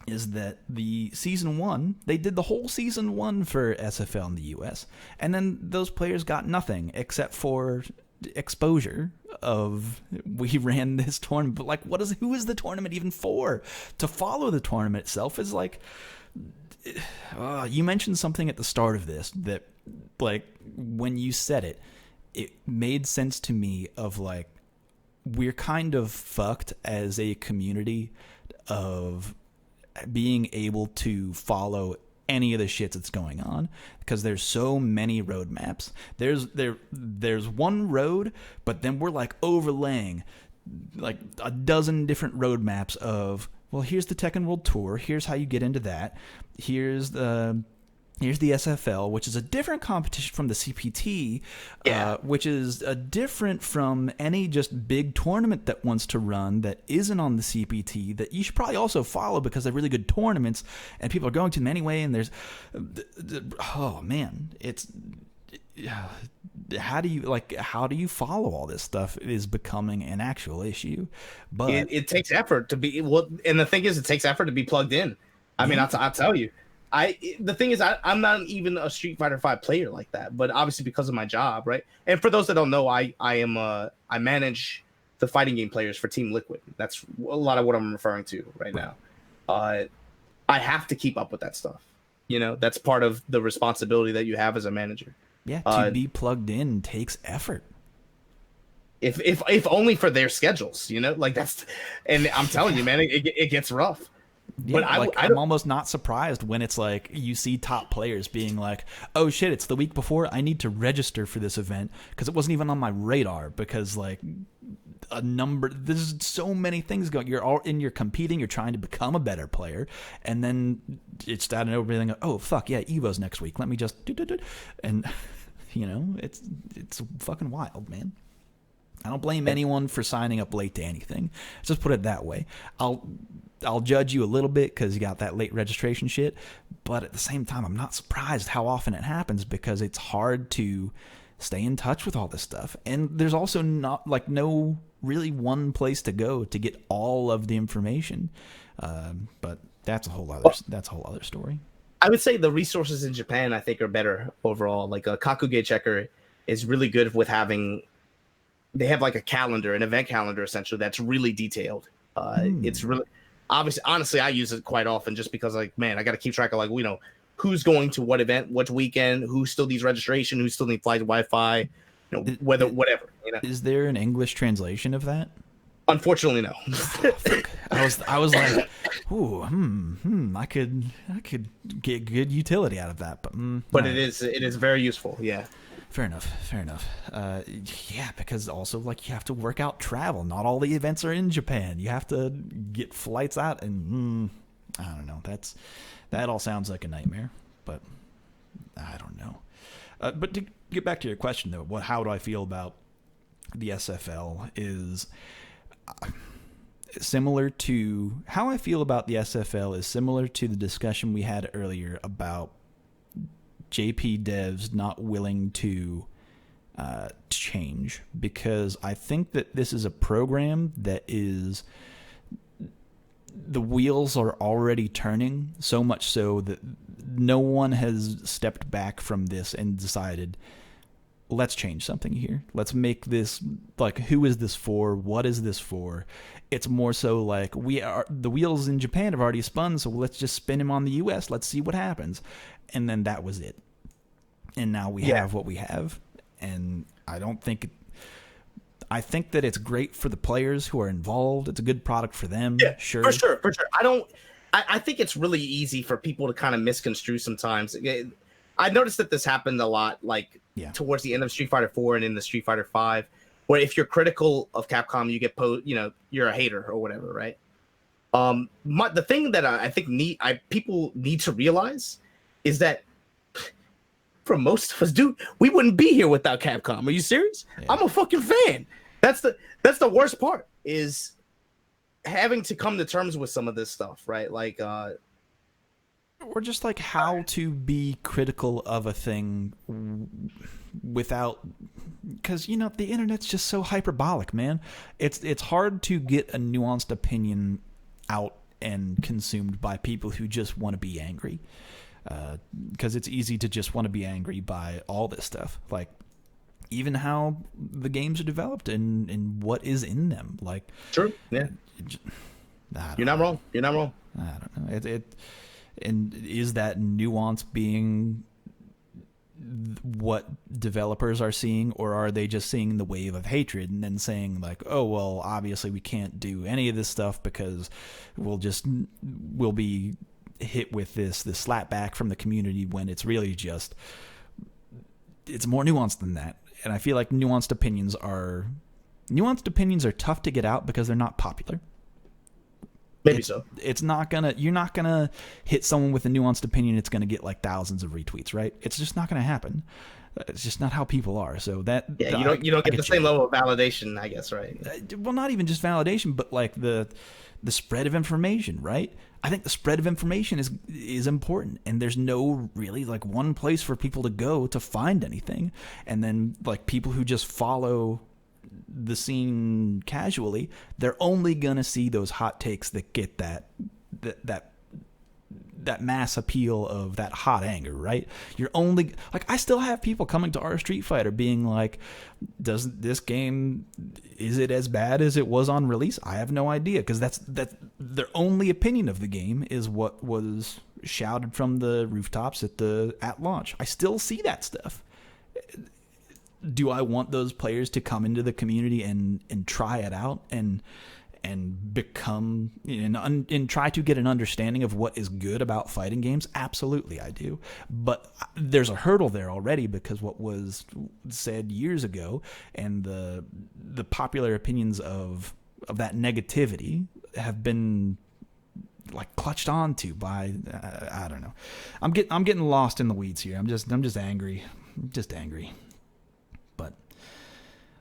[SPEAKER 1] Is that the season 1, they did the whole season 1 for SFL in the US, and then those players got nothing except for exposure of, we ran this tournament. But like, who is the tournament even for? To follow the tournament itself is like, you mentioned something at the start of this that, like, when you said it made sense to me of like, we're kind of fucked as a community of being able to follow any of the shit that's going on, because there's so many roadmaps. There's one road, but then we're like overlaying like a dozen different roadmaps of, well, here's the Tekken World Tour, here's how you get into that, here's the SFL, which is a different competition from the CPT, which is different from any just big tournament that wants to run that isn't on the CPT, that you should probably also follow because they're really good tournaments and people are going to them anyway. And there's, oh man, it's, how do you follow all this stuff is becoming an actual issue. But
[SPEAKER 2] it takes effort to be, well, and the thing is, it takes effort to be plugged in. I mean, I'll tell you. The thing is, I'm not even a Street Fighter V player like that, but obviously because of my job, right? And for those that don't know, I manage the fighting game players for Team Liquid. That's a lot of what I'm referring to right now. I have to keep up with that stuff. You know, that's part of the responsibility that you have as a manager.
[SPEAKER 1] Yeah, to be plugged in takes effort.
[SPEAKER 2] If only for their schedules, you know, like that's, and I'm telling you, man, it gets rough.
[SPEAKER 1] Yeah, but I'm almost not surprised when it's like you see top players being like, oh shit, it's the week before, I need to register for this event because it wasn't even on my radar, because like there's so many things going, you're competing, you're trying to become a better player, and then it's out of nowhere being like, oh fuck yeah, Evo's next week, let me just and you know, it's fucking wild, man. I don't blame anyone for signing up late to anything. Let's just put it that way. I'll judge you a little bit because you got that late registration shit, but at the same time, I'm not surprised how often it happens, because it's hard to stay in touch with all this stuff. And there's also no really one place to go to get all of the information. But that's a whole other story.
[SPEAKER 2] I would say the resources in Japan, I think, are better overall. Like a Kakugei Checker is really good with having. They have like a calendar, an event calendar, essentially, that's really detailed. It's really, obviously, honestly, I use it quite often just because, like, man, I got to keep track of, like, you know, who's going to what event, what weekend, who still needs registration, who still needs flight Wi-Fi, you know, whatever. You know?
[SPEAKER 1] Is there an English translation of that?
[SPEAKER 2] Unfortunately, no.
[SPEAKER 1] I was like, ooh, I could get good utility out of that, but
[SPEAKER 2] it is very useful. Yeah.
[SPEAKER 1] Fair enough. Yeah, because also, like, you have to work out travel. Not all the events are in Japan. You have to get flights out, and I don't know. That all sounds like a nightmare, but I don't know. But to get back to your question, though, how do I feel about the SFL is similar to how I feel about the SFL is similar to the discussion we had earlier about JP devs not willing to change, because I think that this is a program that is, the wheels are already turning, so much so that no one has stepped back from this and decided, let's change something here. Let's make this, like, who is this for? What is this for? It's more so like, the wheels in Japan have already spun, so let's just spin them on the US. Let's see what happens. And then that was it. And now we have what we have. And I think that it's great for the players who are involved. It's a good product for them.
[SPEAKER 2] Yeah,
[SPEAKER 1] sure.
[SPEAKER 2] For sure. I think it's really easy for people to kind of misconstrue sometimes. I noticed that this happened a lot, like towards the end of Street Fighter 4 and in the Street Fighter 5, where if you're critical of Capcom, you get you're a hater or whatever, right? The thing that I think people need to realize is that for most of us, dude, we wouldn't be here without Capcom. Are you serious? Yeah. I'm a fucking fan. That's the worst part, is having to come to terms with some of this stuff, right? Like,
[SPEAKER 1] or just like how to be critical of a thing without, because, you know, the internet's just so hyperbolic, man. It's hard to get a nuanced opinion out and consumed by people who just want to be angry. Because it's easy to just want to be angry by all this stuff, like even how the games are developed and what is in them. Like,
[SPEAKER 2] true, yeah. You're not wrong. I don't
[SPEAKER 1] know. And is that nuance being what developers are seeing, or are they just seeing the wave of hatred and then saying like, oh well, obviously we can't do any of this stuff because we'll be hit with this slapback from the community, when it's really just, it's more nuanced than that. And I feel like nuanced opinions are tough to get out because they're not popular.
[SPEAKER 2] Maybe so.
[SPEAKER 1] You're not gonna hit someone with a nuanced opinion. It's gonna get like thousands of retweets, right? It's just not gonna happen. It's just not how people are. So
[SPEAKER 2] you don't get the same level of validation, I guess, right?
[SPEAKER 1] Well, not even just validation, but like the spread of information, right? I think the spread of information is important, and there's no really like one place for people to go to find anything. And then like people who just follow the scene casually, they're only gonna see those hot takes that get that mass appeal of that hot anger, right? You're only like, I still have people coming to our Street Fighter being like, is it as bad as it was on release? I have no idea, because that's their only opinion of the game is what was shouted from the rooftops at launch. I still see that stuff. Do I want those players to come into the community and try it out and become and try to get an understanding of what is good about fighting games? Absolutely, I do. But there's a hurdle there already, because what was said years ago and the popular opinions of that negativity have been like clutched onto by I don't know. I'm getting lost in the weeds here. I'm just angry. Just angry. But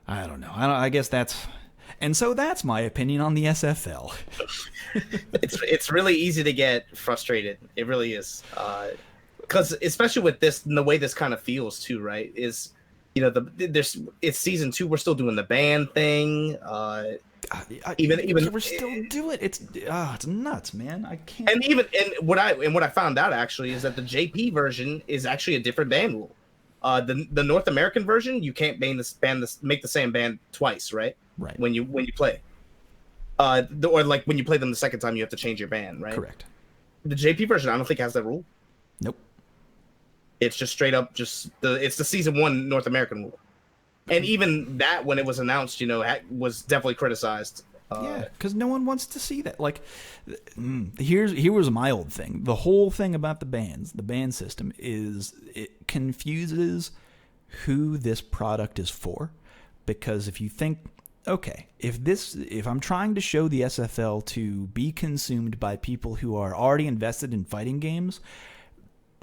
[SPEAKER 1] I don't know. I guess that's my opinion on the SFL.
[SPEAKER 2] It's really easy to get frustrated. It really is, because especially with this, and the way this kind of feels too, right? Is it's season 2. We're still doing the band thing. Even
[SPEAKER 1] we're still doing it. It's nuts, man. I can't.
[SPEAKER 2] And what I found out actually is that the JP version is actually a different band rule. The North American version, you can't make the same band twice, right?
[SPEAKER 1] Right.
[SPEAKER 2] When you play, or like when you play them the second time, you have to change your band, right?
[SPEAKER 1] Correct.
[SPEAKER 2] The JP version, I don't think has that rule.
[SPEAKER 1] Nope.
[SPEAKER 2] It's just straight up it's the season 1 North American rule, and even that, when it was announced, was definitely criticized.
[SPEAKER 1] Yeah, because no one wants to see that. Like, here was my old thing. The whole thing about the band system is it confuses who this product is for. Because if you think, okay, if I'm trying to show the SFL to be consumed by people who are already invested in fighting games,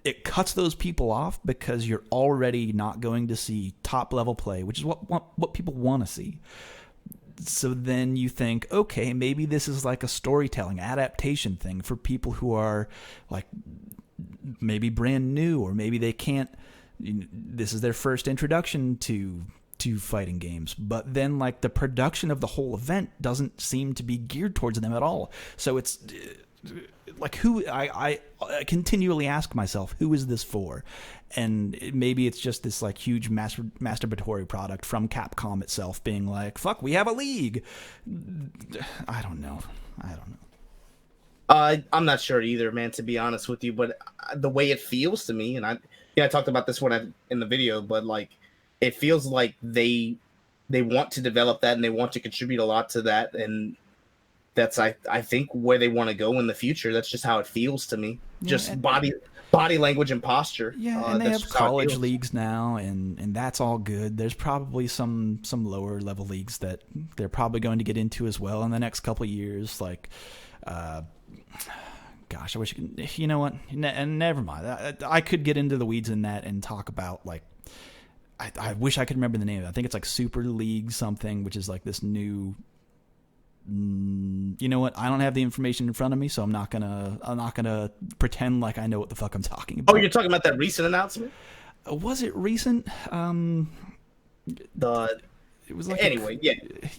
[SPEAKER 1] it cuts those people off, because you're already not going to see top level play, which is what people want to see. So then you think, okay, maybe this is like a storytelling adaptation thing for people who are like maybe brand new, or maybe they can't, this is their first introduction to fighting games. But then like the production of the whole event doesn't seem to be geared towards them at all. So it's like, who I continually ask myself, who is this for? And maybe it's just this like huge masturbatory product from Capcom itself being like, fuck, we have a league. I don't know.
[SPEAKER 2] I'm not sure either, man, to be honest with you. But the way it feels to me, and I talked about this in the video, but like, it feels like they want to develop that and they want to contribute a lot to that, and that's I think where they want to go in the future. That's just how it feels to me. Yeah, just body language and posture.
[SPEAKER 1] Yeah, and they have college leagues now, and that's all good. There's probably some lower level leagues that they're probably going to get into as well in the next couple of years. Like, gosh, I wish you know what? And never mind. I could get into the weeds in that and talk about like. I wish I could remember the name of it. I think it's like Super League something, which is like this new. You know what? I don't have the information in front of me, so I'm not gonna pretend like I know what the fuck I'm talking about.
[SPEAKER 2] Oh, you're talking about that recent announcement?
[SPEAKER 1] Was it recent?
[SPEAKER 2] It
[SPEAKER 1] was like
[SPEAKER 2] anyway, yeah.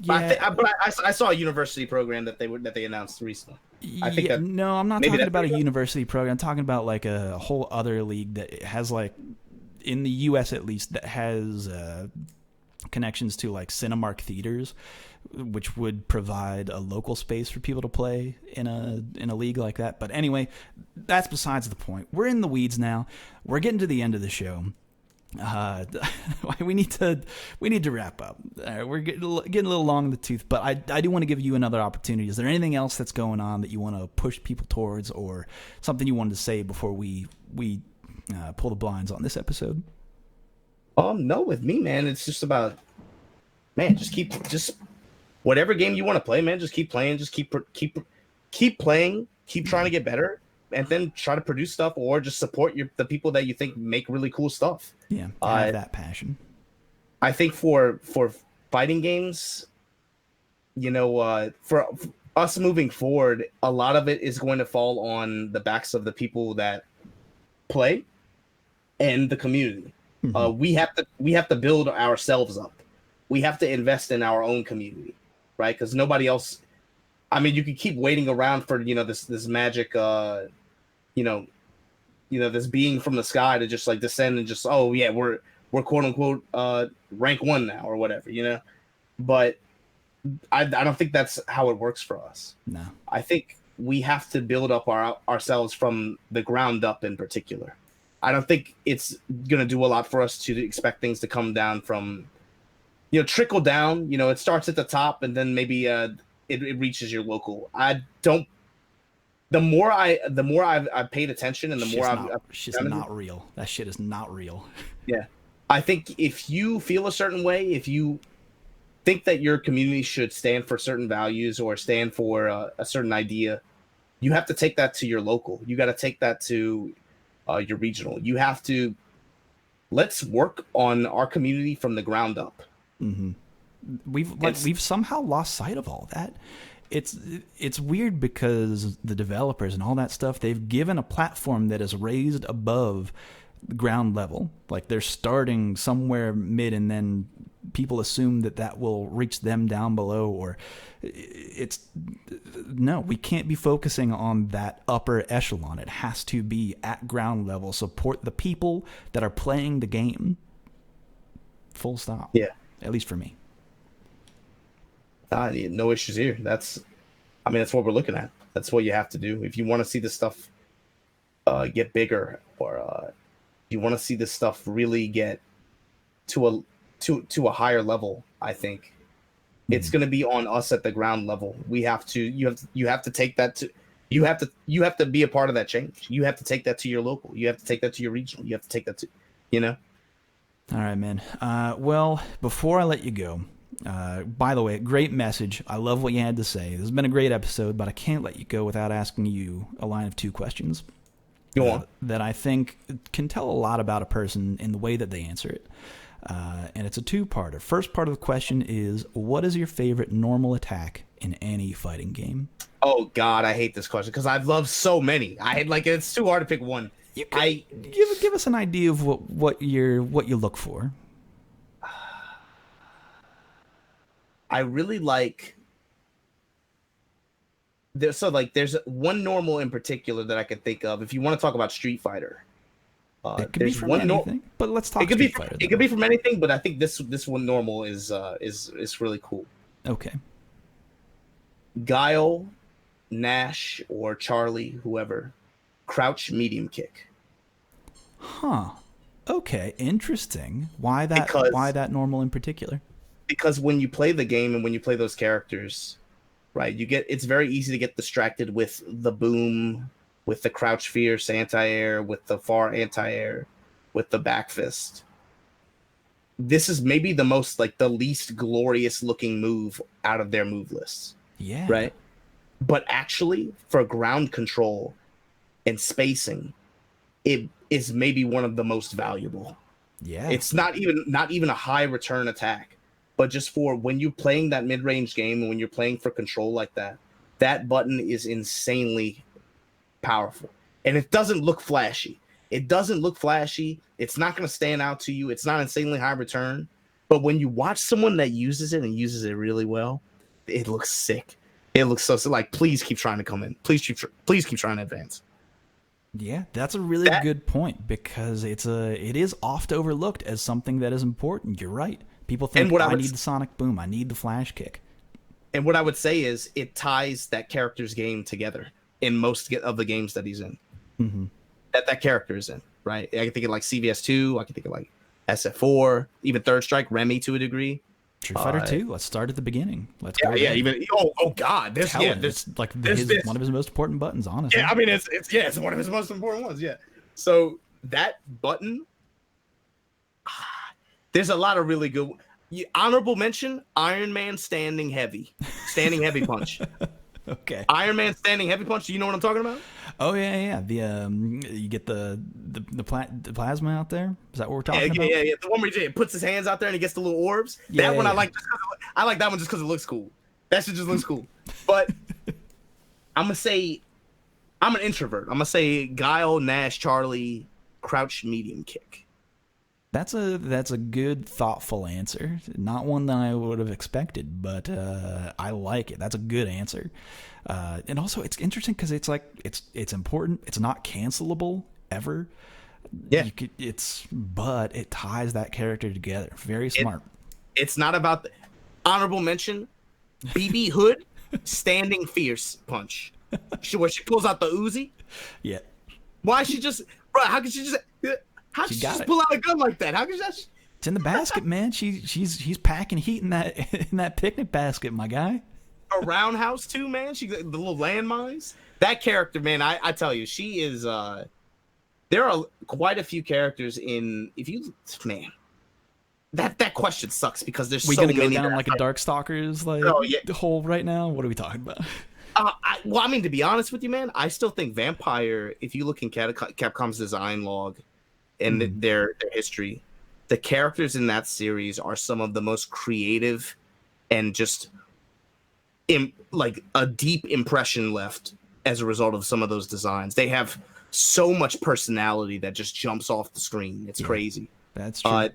[SPEAKER 2] But I saw a university program that they announced recently. I think that
[SPEAKER 1] no, I'm not talking about a university program. I'm talking about like a whole other league that has like. In the U.S. at least, that has connections to like Cinemark theaters, which would provide a local space for people to play in a league like that. But anyway, that's besides the point. We're in the weeds now. We're getting to the end of the show. we need to wrap up. We're getting a little long in the tooth, but I do want to give you another opportunity. Is there anything else that's going on that you want to push people towards, or something you wanted to say before we pull the blinds on this episode?
[SPEAKER 2] No, with me, man, it's just about, man, just whatever game you want to play, man, just keep playing, just keep playing, keep trying to get better, and then try to produce stuff, or just support the people that you think make really cool stuff.
[SPEAKER 1] Yeah, have that passion.
[SPEAKER 2] I think for fighting games, for us moving forward, a lot of it is going to fall on the backs of the people that play and the community. Mm-hmm. We have to build ourselves up. We have to invest in our own community, right? Because nobody else. I mean, you can keep waiting around for this magic, this being from the sky to just like descend and just, oh yeah, we're quote unquote rank 1 now or whatever, But I don't think that's how it works for us.
[SPEAKER 1] No,
[SPEAKER 2] I think we have to build up ourselves from the ground up in particular. I don't think it's going to do a lot for us to expect things to come down from, trickle down. It starts at the top and then maybe it reaches your local. The more I've paid attention and the more
[SPEAKER 1] it's just not real. That shit is not real.
[SPEAKER 2] Yeah. I think if you feel a certain way, if you think that your community should stand for certain values or stand for a certain idea, you have to take that to your local. You got to take that to your regional. You have to, let's work on our community from the ground up.
[SPEAKER 1] Mm-hmm. We've somehow lost sight of all that. It's weird because the developers and all that stuff, they've given a platform that is raised above ground level. Like they're starting somewhere mid, and then people assume that will reach them down below, or no, we can't be focusing on that upper echelon. It has to be at ground level. Support the people that are playing the game. Full stop.
[SPEAKER 2] Yeah.
[SPEAKER 1] At least for me.
[SPEAKER 2] No issues here. That's what we're looking at. That's what you have to do. If you want to see this stuff get bigger, or you want to see this stuff really get to a higher level, I think it's going to be on us at the ground level. We have to. You have to take that to. You have to be a part of that change. You have to take that to your local. You have to take that to your regional. You have to take that to.
[SPEAKER 1] All right, man. Well, before I let you go. By the way, great message. I love what you had to say. This has been a great episode, but I can't let you go without asking you a line of 2 questions.
[SPEAKER 2] Go on.
[SPEAKER 1] That I think can tell a lot about a person in the way that they answer it. And it's a 2-parter. First part of the question is, what is your favorite normal attack in any fighting game?
[SPEAKER 2] Oh God, I hate this question because I've loved so many. It's too hard to pick one.
[SPEAKER 1] Give us an idea of what you look for.
[SPEAKER 2] I really like there's one normal in particular that I can think of. If you want to talk about Street Fighter,
[SPEAKER 1] it could be from anything. But let's talk. Street Fighter.
[SPEAKER 2] It could be from anything, but I think this one normal is really cool.
[SPEAKER 1] Okay.
[SPEAKER 2] Guile, Nash, or Charlie, whoever, crouch medium kick.
[SPEAKER 1] Huh. Okay. Interesting. Why that normal in particular?
[SPEAKER 2] Because when you play the game and when you play those characters, right, it's very easy to get distracted with the boom, with the crouch fierce anti-air, with the far anti-air, with the back fist. This is maybe the least glorious looking move out of their move lists.
[SPEAKER 1] Yeah.
[SPEAKER 2] Right? But actually, for ground control and spacing, it is maybe one of the most valuable.
[SPEAKER 1] Yeah.
[SPEAKER 2] It's not even a high return attack. But just for when you're playing that mid-range game and when you're playing for control like that, that button is insanely powerful. And it doesn't look flashy. It's not going to stand out to you. It's not insanely high return. But when you watch someone that uses it and uses it really well, it looks sick. It looks so like, please keep trying to come in. Please keep trying to advance.
[SPEAKER 1] Yeah, that's a really good point because it is oft overlooked as something that is important. You're right. People think, I need the sonic boom. I need the flash kick.
[SPEAKER 2] And what I would say is it ties that character's game together in most of the games that he's in.
[SPEAKER 1] Mm-hmm.
[SPEAKER 2] That character is in, right? I can think of like CVS2. I can think of like SF4, even Third Strike, Remy to a degree.
[SPEAKER 1] Street Fighter 2. Let's start at the beginning. Let's
[SPEAKER 2] Yeah,
[SPEAKER 1] go.
[SPEAKER 2] yeah.
[SPEAKER 1] There.
[SPEAKER 2] Even oh god, there's
[SPEAKER 1] Talon,
[SPEAKER 2] there's
[SPEAKER 1] it's like
[SPEAKER 2] there's
[SPEAKER 1] one of his most important buttons, honestly.
[SPEAKER 2] yeah. I mean, it's one of his most important ones. Yeah. So that button, there's a lot of really good. Honorable mention: Iron Man standing heavy punch.
[SPEAKER 1] Okay.
[SPEAKER 2] Iron Man standing heavy punch. Do you know what I'm talking about?
[SPEAKER 1] Oh yeah. The you get the plasma out there. Is that what we're talking about?
[SPEAKER 2] Yeah. The one where he puts his hands out there and he gets the little orbs.
[SPEAKER 1] Yeah,
[SPEAKER 2] that one
[SPEAKER 1] yeah.
[SPEAKER 2] I like that one just because it looks cool. That shit just looks cool. But I'm gonna say I'm an introvert. I'm gonna say Guile, Nash, Charlie, crouch, medium kick.
[SPEAKER 1] That's a good, thoughtful answer. Not one that I would have expected, but I like it. That's a good answer. And also, it's interesting because it's like it's important. It's not cancelable ever.
[SPEAKER 2] Yeah,
[SPEAKER 1] but it ties that character together. Very smart.
[SPEAKER 2] It's not about the honorable mention. BB Hood standing fierce punch. Where she pulls out the Uzi.
[SPEAKER 1] Yeah.
[SPEAKER 2] Why she just, bro? How could she just? How could she just pull out a gun like that? How could that?
[SPEAKER 1] It's in the basket, man. She's packing heat in that picnic basket, my guy.
[SPEAKER 2] A roundhouse too, man. She the little landmines. That character, man. I tell you, she is. There are quite a few characters in. If you, man, that question sucks because there's so many.
[SPEAKER 1] We gonna go down like a Darkstalkers hole right now? What are we talking about?
[SPEAKER 2] Well, I mean, to be honest with you, man, I still think Vampire. If you look in Capcom's design log and their history, the characters in that series are some of the most creative and just like a deep impression left as a result of some of those designs. They have so much personality that just jumps off the screen. It's crazy.
[SPEAKER 1] That's true.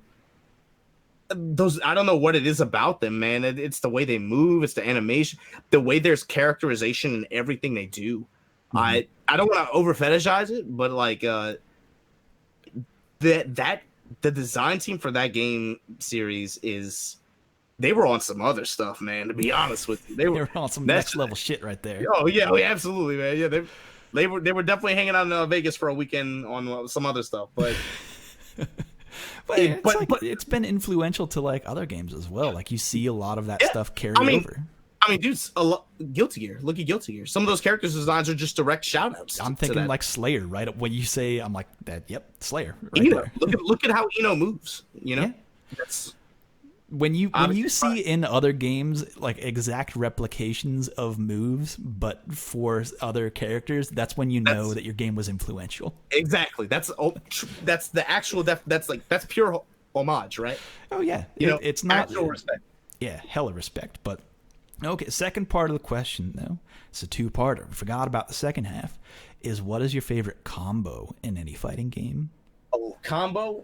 [SPEAKER 2] Those, I don't know what it is about them, man. It's the way they move, it's the animation, the way there's characterization in everything they do. I don't want to over fetishize it, but like the design team for that game series they were on some other stuff, man, to be honest with you. They were
[SPEAKER 1] on some next level shit right there.
[SPEAKER 2] Oh yeah, absolutely, man. Yeah, they were definitely hanging out in Vegas for a weekend on some other stuff, but
[SPEAKER 1] it's been influential to like other games as well. Like you see a lot of that stuff carry over.
[SPEAKER 2] I mean, dude, Guilty Gear. Look at Guilty Gear. Some of those characters' designs are just direct shout-outs.
[SPEAKER 1] I'm thinking like Slayer, right? When you say, I'm like, that. Yep, Slayer. Right there.
[SPEAKER 2] Look at how Eno moves. You know,
[SPEAKER 1] that's when you see in other games like exact replications of moves, but for other characters, that's when you know that your game was influential.
[SPEAKER 2] Exactly. That's the actual that's pure homage, right?
[SPEAKER 1] Oh yeah, it's not actual respect. Yeah, hella respect. But okay, second part of the question though, it's a two-parter. We forgot about the second half. Is what is your favorite combo in any fighting game?
[SPEAKER 2] Oh, combo?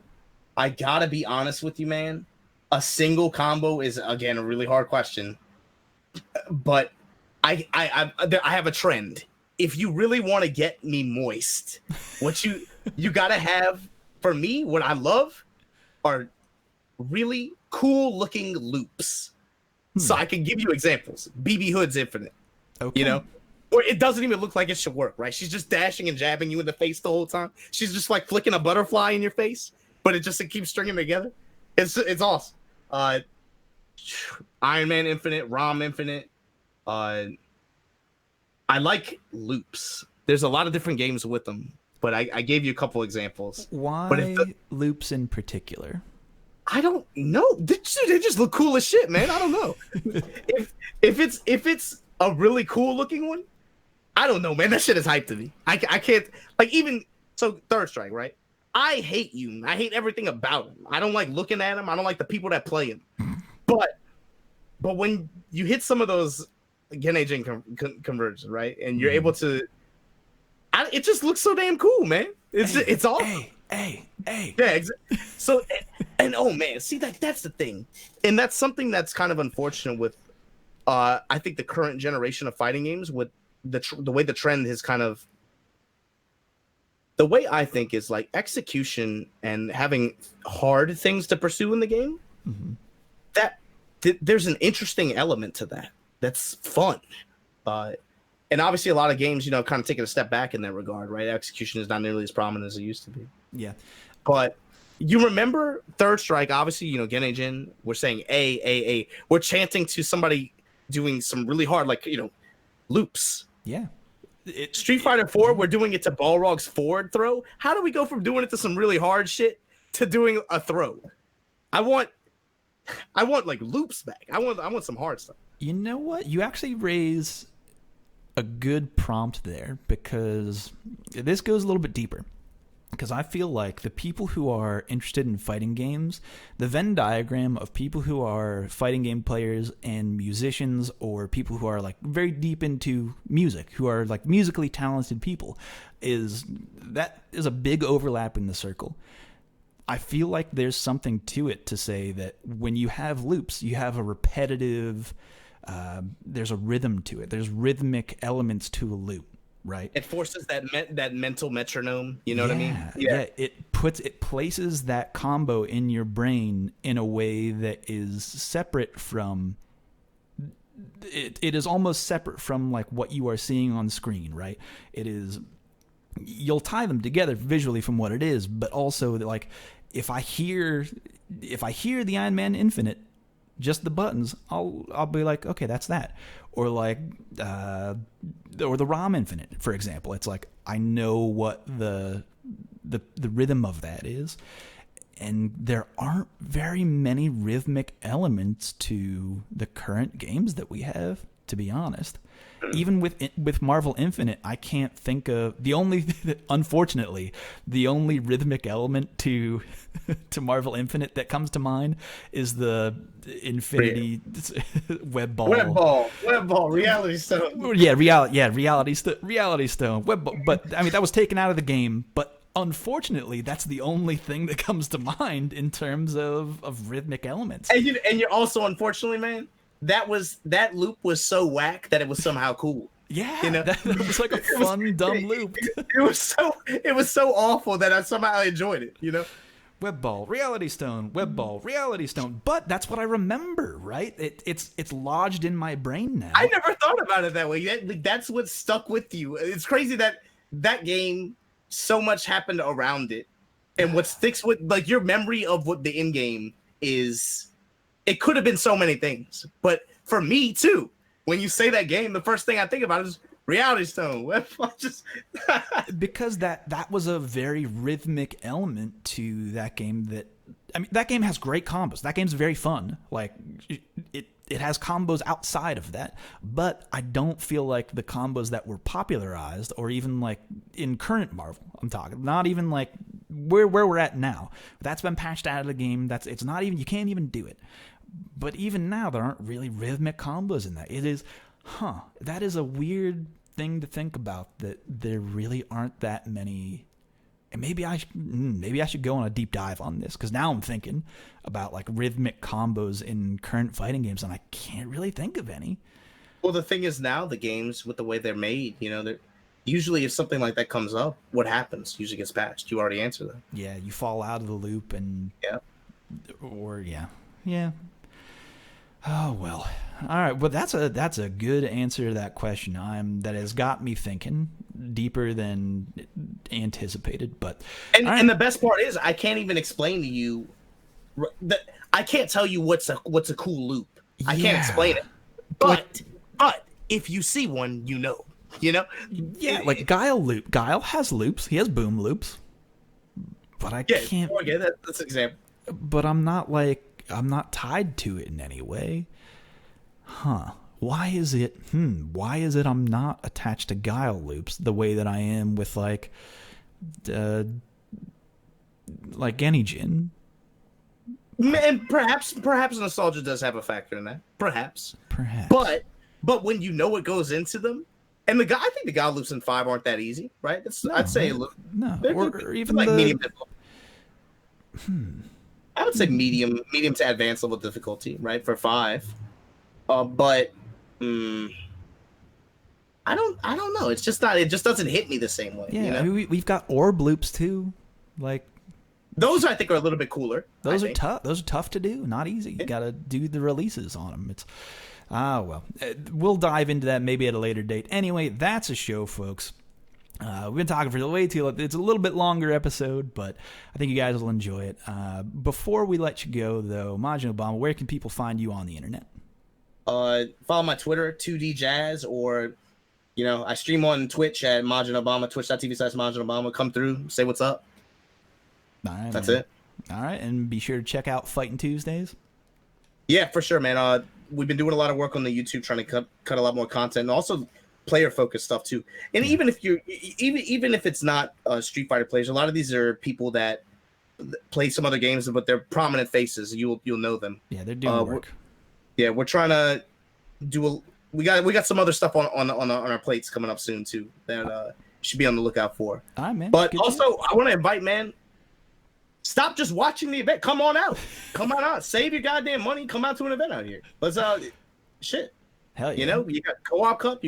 [SPEAKER 2] I gotta be honest with you, man. A single combo is, again, a really hard question, but I have a trend. If you really want to get me moist, what you gotta have, for me, what I love are really cool looking loops. So I can give you examples. BB Hood's Infinite,
[SPEAKER 1] okay.
[SPEAKER 2] You know, or it doesn't even look like it should work, right? She's just dashing and jabbing you in the face the whole time. She's just like flicking a butterfly in your face, but it keeps stringing together. It's awesome. Iron Man Infinite, ROM Infinite. I like loops. There's a lot of different games with them, but I gave you a couple examples.
[SPEAKER 1] Why loops in particular?
[SPEAKER 2] I don't know. They just look cool as shit, man. I don't know. if it's a really cool looking one, I don't know, man. That shit is hype to me. I can't, like, even so. Third Strike, right? I hate you. I hate everything about him. I don't like looking at him. I don't like the people that play him. But when you hit some of those Gen conversions, right, and you're able to, it just looks so damn cool, man. It's awesome.
[SPEAKER 1] Hey.
[SPEAKER 2] Yeah. So, and oh man, see that's the thing, and that's something that's kind of unfortunate with, I think the current generation of fighting games with the way the trend has kind of. The way I think is like execution and having hard things to pursue in the game. There's an interesting element to that. That's fun. And obviously a lot of games, kind of taking a step back in that regard, right? Execution is not nearly as prominent as it used to be.
[SPEAKER 1] Yeah.
[SPEAKER 2] But You remember Third Strike? Obviously, Genei-jin. We're saying A. We're chanting to somebody doing some really hard, loops.
[SPEAKER 1] Yeah.
[SPEAKER 2] Street Fighter 4, we're doing it to Balrog's forward throw. How do we go from doing it to some really hard shit to doing a throw? I want like loops back. I want some hard stuff.
[SPEAKER 1] You know what? You actually raise a good prompt there, because this goes a little bit deeper. Because I feel like the people who are interested in fighting games, the Venn diagram of people who are fighting game players and musicians, or people who are like very deep into music, who are like musically talented people, is a big overlap in the circle. I feel like there's something to it to say that when you have loops, you have a repetitive, there's a rhythm to it. There's rhythmic elements to a loop. Right.
[SPEAKER 2] It forces that mental metronome. You know what I mean?
[SPEAKER 1] Yeah. It places that combo in your brain in a way that is separate from. It is almost separate from like what you are seeing on screen. Right. It is. You'll tie them together visually from what it is, but also like if I hear the Iron Man Infinite, just the buttons, I'll be like, okay, that's that. Or like, or the ROM Infinite, for example. It's like I know what the rhythm of that is, and there aren't very many rhythmic elements to the current games that we have, to be honest. Even with Marvel Infinite, I can't think of unfortunately, the only rhythmic element to Marvel Infinite that comes to mind is the Infinity web ball,
[SPEAKER 2] Reality Stone.
[SPEAKER 1] Reality Stone, web ball. But I mean, that was taken out of the game. But unfortunately, that's the only thing that comes to mind in terms of rhythmic elements.
[SPEAKER 2] And you're also, unfortunately, man, that loop was so whack that it was somehow cool.
[SPEAKER 1] Yeah, that was like a fun, dumb loop.
[SPEAKER 2] It was so awful that I somehow enjoyed it.
[SPEAKER 1] Web ball, Reality Stone, web ball, Reality Stone. But that's what I remember, right? It's lodged in my brain now.
[SPEAKER 2] I never thought about it that way. That's what stuck with you. It's crazy that game, so much happened around it, and what sticks with like your memory of what the end game is. It could have been so many things, but for me too, when you say that game, the first thing I think about is Reality Stone.
[SPEAKER 1] Because that was a very rhythmic element to that game. That game has great combos. That game's very fun. Like it has combos outside of that, but I don't feel like the combos that were popularized, or even like in current Marvel, I'm talking, not even like where we're at now. That's been patched out of the game. It's not even, you can't even do it. But even now, there aren't really rhythmic combos in that. It is, that is a weird thing to think about, that there really aren't that many. And maybe I should go on a deep dive on this, because now I'm thinking about like rhythmic combos in current fighting games, and I can't really think of any.
[SPEAKER 2] Well, the thing is, now the games, with the way they're made, they're usually, if something like that comes up, what happens? Usually gets patched. You already answered that.
[SPEAKER 1] Yeah, you fall out of the loop, and yeah. Oh well. All right. Well, that's a good answer to that question. That has got me thinking deeper than anticipated. But
[SPEAKER 2] and the best part is, I can't even explain to you. I can't tell you what's a cool loop. I can't explain it. But if you see one, Yeah,
[SPEAKER 1] like Guile loop. Guile has loops. He has boom loops. But I can't.
[SPEAKER 2] Yeah, that's an example.
[SPEAKER 1] But I'm not tied to it in any way. Why is it I'm not attached to Guile loops the way that I am with like Genei-jin?
[SPEAKER 2] And perhaps nostalgia does have a factor in that. Perhaps. But when you know what goes into them, and I think the Guile loops in 5 aren't that easy, right? I'd say
[SPEAKER 1] or even
[SPEAKER 2] like medium. I would say medium to advanced level difficulty, right, for 5. But I don't know. It's just not. It just doesn't hit me the same way.
[SPEAKER 1] Yeah, we've got orb loops too. Like
[SPEAKER 2] those, I think, are a little bit cooler.
[SPEAKER 1] Those are tough. Those are tough to do. Not easy. You got to do the releases on them. It's well, we'll dive into that maybe at a later date. Anyway, that's a show, folks. We've been talking for way too long. It's a little bit longer episode, but I think you guys will enjoy it. Before we let you go, though, Majin Obama, where can people find you on the internet?
[SPEAKER 2] Follow my Twitter, 2DJazz, or, I stream on Twitch at Majin Obama, twitch.tv/Majin Obama. Come through, say what's up.
[SPEAKER 1] All right,
[SPEAKER 2] That's
[SPEAKER 1] man.
[SPEAKER 2] it.
[SPEAKER 1] All right, and be sure to check out Fighting Tuesdays.
[SPEAKER 2] Yeah, for sure, man. We've been doing a lot of work on the YouTube, trying to cut a lot more content, and also player focused stuff too. And even if it's not Street Fighter players, a lot of these are people that play some other games, but they're prominent faces. You'll know them.
[SPEAKER 1] Yeah, they're doing work.
[SPEAKER 2] We're trying to do we got some other stuff on our plates coming up soon too that should be on the lookout for.
[SPEAKER 1] All right, man.
[SPEAKER 2] But also, I want to invite, man. Stop just watching the event. Come on out. Come on out. Save your goddamn money. Come out to an event out here. Let's shit.
[SPEAKER 1] Hell yeah.
[SPEAKER 2] You got Co-op Cup.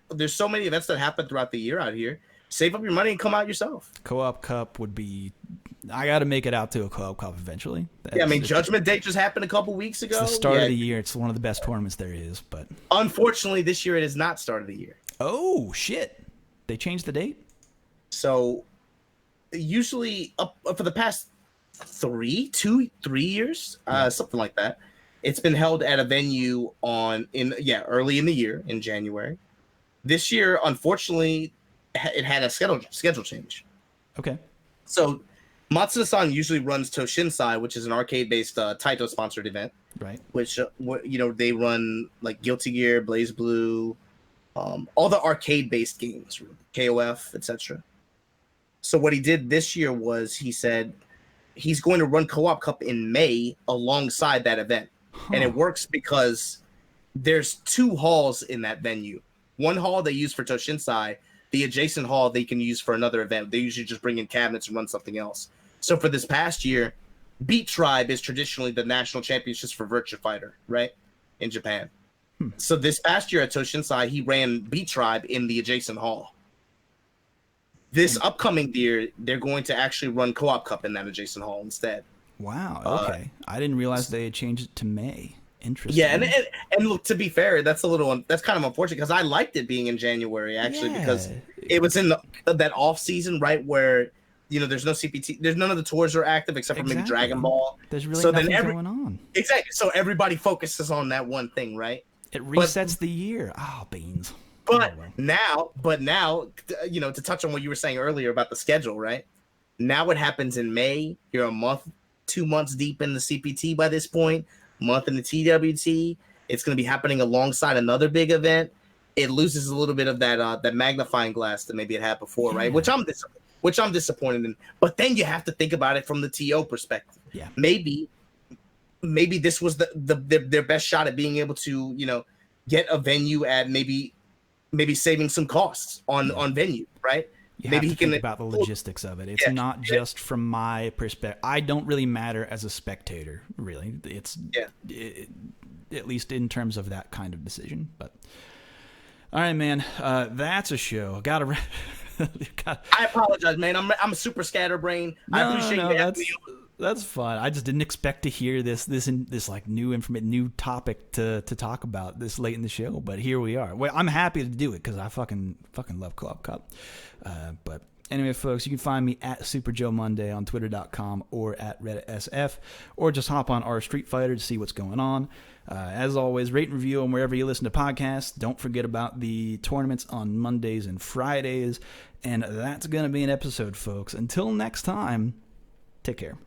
[SPEAKER 2] There's so many events that happen throughout the year out here. Save up your money and come out yourself.
[SPEAKER 1] Co-op Cup would be. I got to make it out to a Co-op Cup eventually.
[SPEAKER 2] Judgment Day just happened a couple weeks ago.
[SPEAKER 1] It's the start of the year. It's one of the best tournaments there is, but
[SPEAKER 2] unfortunately, this year it is not start of the year.
[SPEAKER 1] Oh shit! They changed the date.
[SPEAKER 2] So usually up for the past 3 years, something like that. It's been held at a venue early in the year in January. This year, unfortunately, it had a schedule change.
[SPEAKER 1] Okay.
[SPEAKER 2] So Matsuda-san usually runs Toshinsai, which is an arcade-based Taito sponsored event.
[SPEAKER 1] Right.
[SPEAKER 2] Which they run like Guilty Gear, Blaze Blue, all the arcade-based games, KOF, etc. So what he did this year was he said he's going to run Co-op Cup in May alongside that event. And it works because there's 2 halls in that venue. One hall they use for Toshinsai, the adjacent hall they can use for another event. They usually just bring in cabinets and run something else. So for this past year, Beat Tribe is traditionally the national championships for Virtua Fighter, right? In Japan. So this past year at Toshinsai, he ran Beat Tribe in the adjacent hall. This upcoming year, they're going to actually run Co-op Cup in that adjacent hall instead.
[SPEAKER 1] Wow. Okay. I didn't realize they had changed it to May. Interesting.
[SPEAKER 2] Yeah, and look, to be fair, that's kind of unfortunate because I liked it being in January actually because it was in that off season, right, where there's no CPT, there's none of the tours are active except for maybe Dragon Ball.
[SPEAKER 1] There's really nothing going on.
[SPEAKER 2] Exactly. So everybody focuses on that one thing, right?
[SPEAKER 1] It resets the year. Oh, beans.
[SPEAKER 2] But now, to touch on what you were saying earlier about the schedule, right? Now it happens in May. You're a month, 2 months deep in the CPT by this point. Month in the TWT. It's going to be happening alongside another big event. It loses a little bit of that magnifying glass that maybe it had before, right? Which I'm disappointed in. But then you have to think about it from the TO perspective. Yeah. Maybe this was their best shot at being able to get a venue at maybe saving some costs on venue, right?
[SPEAKER 1] Maybe he can think about the logistics of it. It's not just from my perspective. I don't really matter as a spectator, really. It's at least in terms of that kind of decision. But all right, man, that's a show.
[SPEAKER 2] I apologize, man. I'm a super scatterbrain. I appreciate
[SPEAKER 1] that's fun. I just didn't expect to hear this like new topic to talk about this late in the show, but here we are. Well, I'm happy to do it because I fucking love Co-op Cup. But anyway, folks, you can find me at Super Joe Monday on Twitter.com or at RedditSF, or just hop on our Street Fighter to see what's going on. As always, rate and review on wherever you listen to podcasts. Don't forget about the tournaments on Mondays and Fridays, and that's going to be an episode, folks. Until next time, take care.